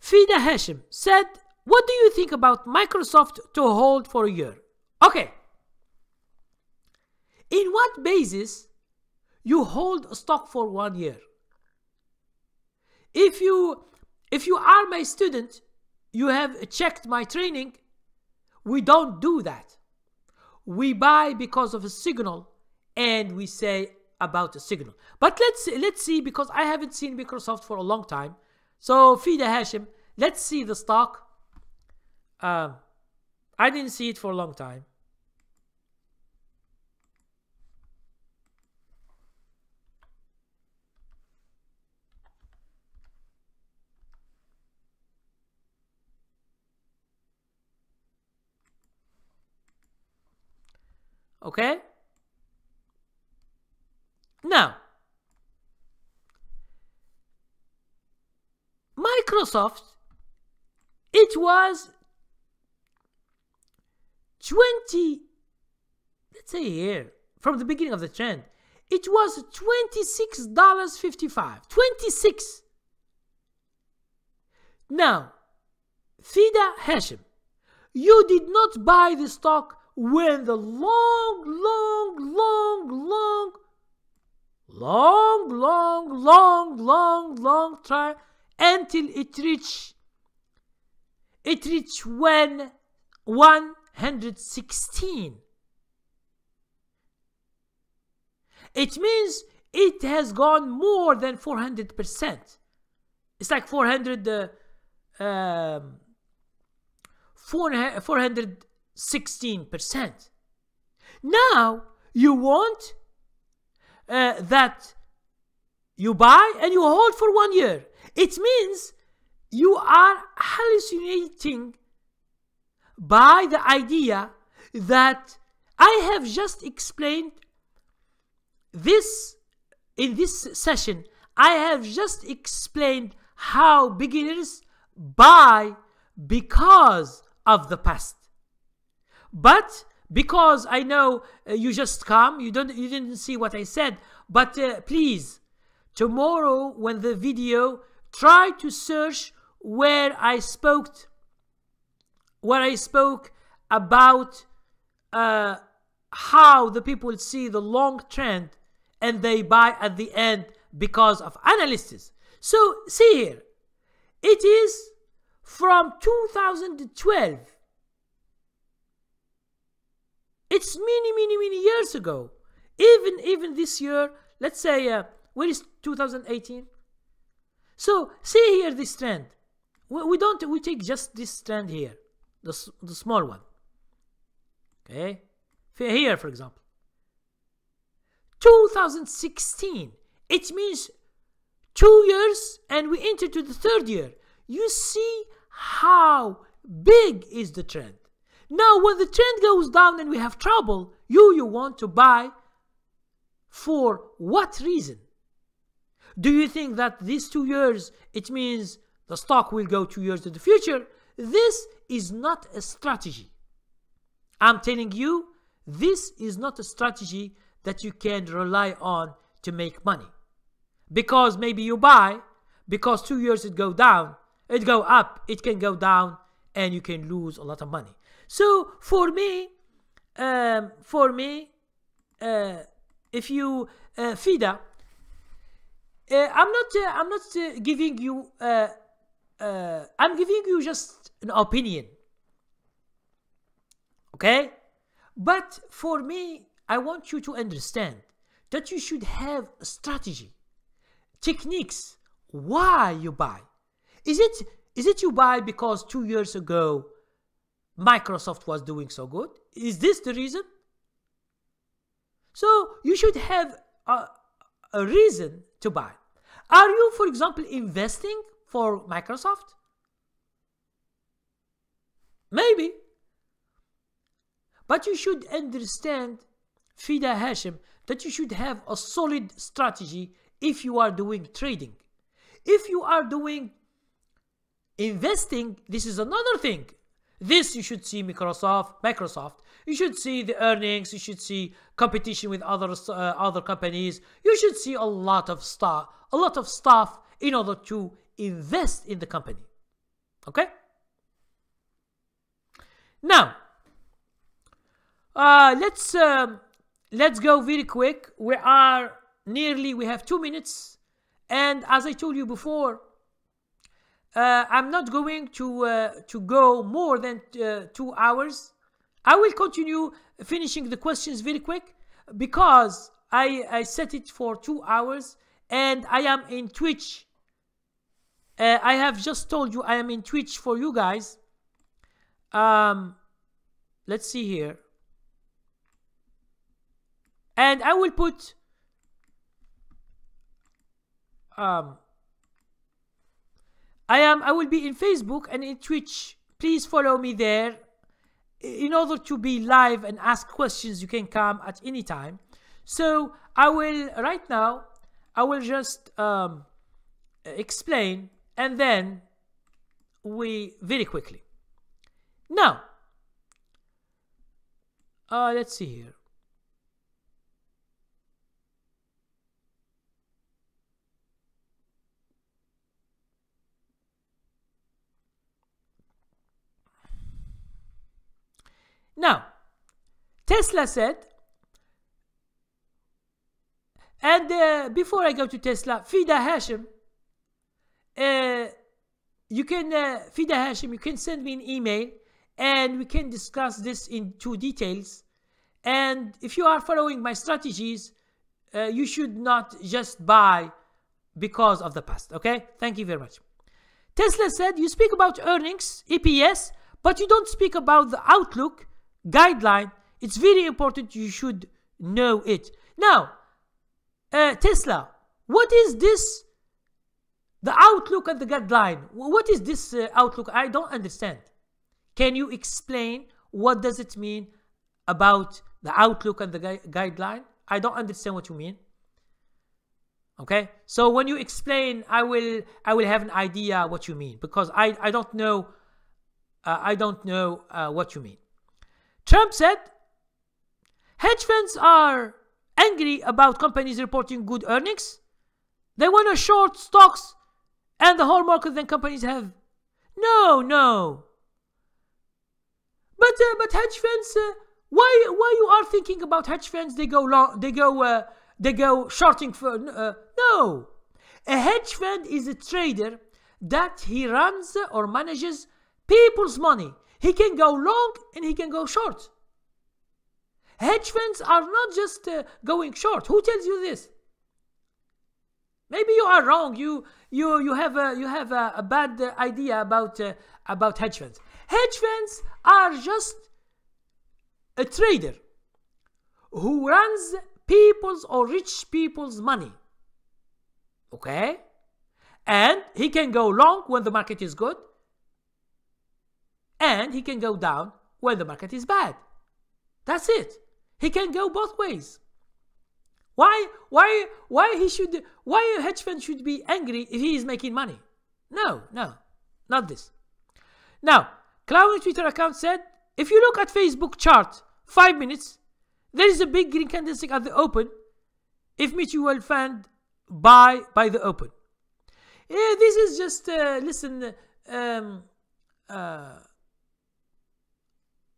Fida Hashim said, what do you think about Microsoft to hold for a year? Okay. In what basis you hold a stock for 1 year? If you are my student, you have checked my training, we don't do that. We buy because of a signal, and we say about a signal. But let's see, because I haven't seen Microsoft for a long time. So Fida Hashim, let's see the stock. I didn't see it for a long time. Okay? Now, Microsoft, it was 20, let's say here, from the beginning of the trend, it was $26.55. 26. Now, Fida Hashim, you did not buy the stock when the long try until it reached 116. It means it has gone more than 400%. It's like 416%. Now you want that you buy and you hold for 1 year. It means you are hallucinating by the idea that I have just explained this in this session. I have just explained how beginners buy because of the past. But because I know you just come, you didn't see what I said. But please, tomorrow when the video, try to search where I spoke about how the people see the long trend and they buy at the end because of analysis. So see here, it is from 2012. It's many years ago. Even this year, let's say, where is 2018? So see here this trend. We take just this trend here, the small one. Okay, here for example, 2016. It means 2 years, and we enter to the third year. You see how big is the trend. Now, when the trend goes down and we have trouble, you want to buy for what reason? Do you think that these 2 years, it means the stock will go 2 years to the future? This is not a strategy. I'm telling you, this is not a strategy that you can rely on to make money. Because maybe you buy, because 2 years it go down, it go up, it can go down, and you can lose a lot of money. So for me, if you Fida, I'm not giving you. I'm giving you just an opinion. Okay, but for me, I want you to understand that you should have a strategy, techniques. Why you buy? Is it you buy because 2 years ago Microsoft was doing so good? Is this the reason? So you should have a reason to buy. Are you, for example, investing for Microsoft? Maybe. But you should understand, Fida Hashim, that you should have a solid strategy if you are doing trading. If you are doing investing, this is another thing. This you should see Microsoft. You should see the earnings. You should see competition with other companies. You should see a lot of stuff in order to invest in the company. Okay. Now, let's go very quick. We have 2 minutes, and as I told you before, I'm not going to go more than 2 hours. I will continue finishing the questions very quick because I set it for 2 hours, and I am in Twitch. I have just told you I am in Twitch for you guys. Let's see here, and I will put I will be in Facebook and in Twitch. Please follow me there. In order to be live and ask questions, you can come at any time. So right now I will just explain, and then we very quickly. Now, let's see here. Now, Tesla said, and before I go to Tesla, Fida Hashim, you can send me an email, and we can discuss this into details. And if you are following my strategies, you should not just buy because of the past. Okay? Thank you very much. Tesla said, you speak about earnings, EPS, but you don't speak about the outlook guideline. It's very important. You should know it. Now, Tesla, what is this? The outlook and the guideline. What is this outlook? I don't understand. Can you explain what does it mean about the outlook and the guideline? I don't understand what you mean. Okay, so when you explain, I will have an idea what you mean, because I don't know what you mean. Trump said, hedge funds are angry about companies reporting good earnings. They want to short stocks and the whole market than companies have. No. But hedge funds, why you are thinking about hedge funds? They go long, they go shorting for no. A hedge fund is a trader that he runs or manages people's money. He can go long and he can go short. Hedge funds are not just going short. Who tells you this? Maybe you are wrong. You have a bad idea about hedge funds. Hedge funds are just a trader who runs people's or rich people's money. Okay? And he can go long when the market is good, and he can go down when the market is bad. That's it. He can go both ways. Why a hedge fund should be angry if he is making money? No, not this. Now, Clown Twitter account said, if you look at Facebook chart, 5 minutes, there is a big green candlestick at the open. If mutual fund, buy by the open. This is just listen.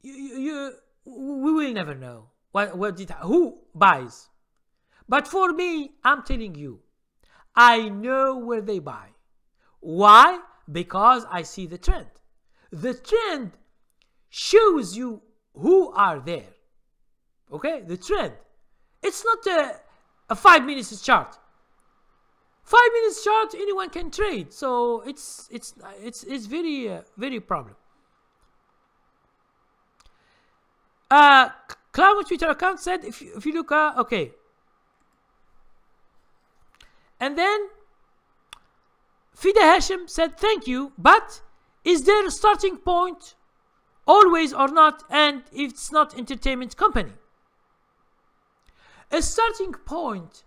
We will never know who buys. But for me, I'm telling you, I know where they buy. Why? Because I see the trend. The trend shows you who are there. Okay? The trend. It's not a 5 minutes chart. 5 minutes chart, anyone can trade. So it's very problem. Cloud Twitter account said, if you look, okay. And then Fida Hashim said, thank you, but is there a starting point always or not? And if it's not entertainment company, a starting point,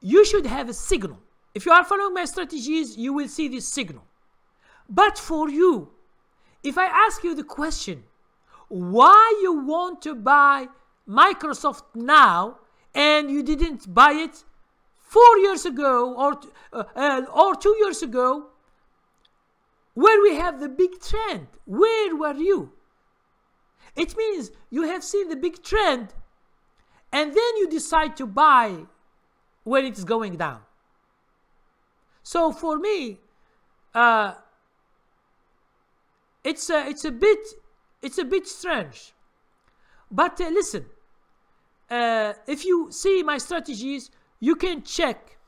you should have a signal. if you are following my strategies, you will see this signal. But for you, if I ask you the question, why you want to buy Microsoft now and you didn't buy it 4 years ago or 2 years ago, where we have the big trend, where were you? It means you have seen the big trend and then you decide to buy when it's going down. So for me, it's a bit strange. But listen, if you see my strategies, you can check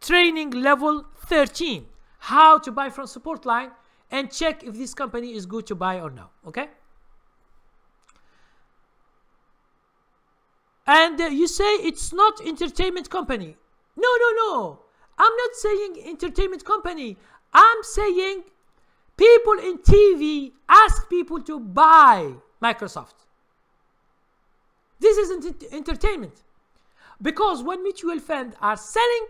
training level 13, how to buy from support line, and check if this company is good to buy or no. Okay? And you say it's not entertainment company. No. I'm not saying entertainment company. I'm saying people in TV ask people to buy Microsoft. This isn't entertainment. Because when mutual funds are selling,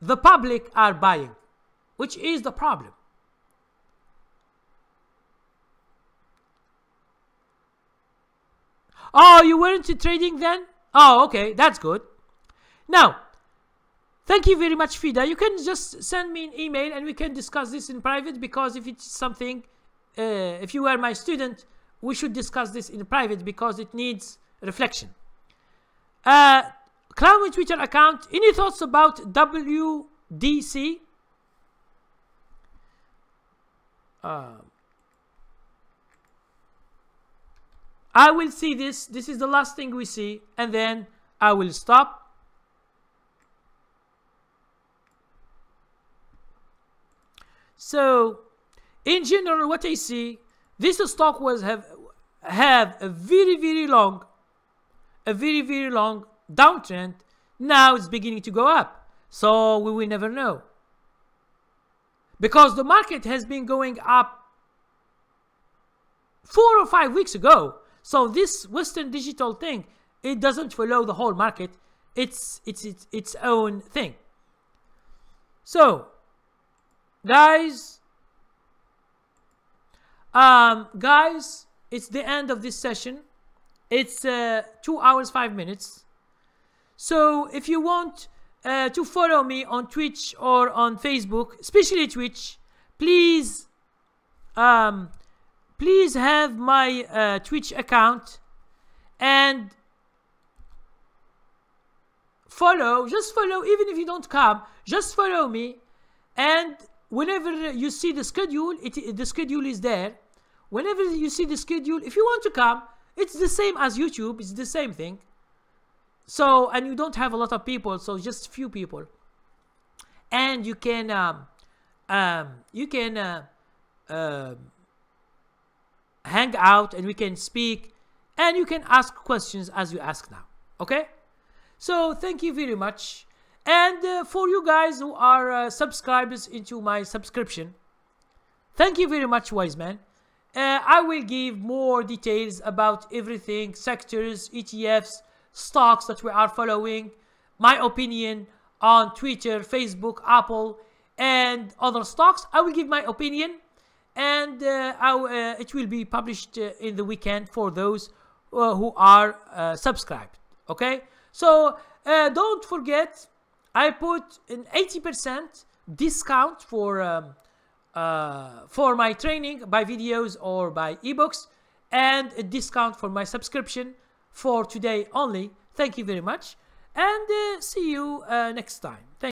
the public are buying, which is the problem. Oh, you weren't trading then? Oh, okay, that's good. Now, thank you very much, Fida. You can just send me an email and we can discuss this in private, because if it's something, if you were my student, we should discuss this in private because it needs reflection. Clown Twitter account, any thoughts about WDC? I will see this. This is the last thing we see, and then I will stop. So, in general, what I see, this stock was have a very long downtrend. Now it's beginning to go up, so we will never know, because the market has been going up 4 or 5 weeks ago. So this Western digital thing, it doesn't follow the whole market. It's its own thing. So, guys, it's the end of this session. It's 2 hours 5 minutes. So if you want to follow me on Twitch or on Facebook, especially Twitch, please have my Twitch account and follow. Just follow, even if you don't come, just follow me. And whenever you see the schedule, the schedule is there. Whenever you see the schedule, if you want to come, it's the same as YouTube. It's the same thing. So, and you don't have a lot of people, so just few people, and you can hang out, and we can speak, and you can ask questions as you ask now. Okay? So thank you very much. And for you guys who are subscribers into my subscription, thank you very much, wise man. I will give more details about everything, sectors, ETFs, stocks that we are following, my opinion on Twitter, Facebook, Apple, and other stocks. I will give my opinion, and it will be published in the weekend for those who are subscribed. Okay? So don't forget, I put an 80% discount for my training by videos or by ebooks, and a discount for my subscription for today only. Thank you very much, and see you next time. Thank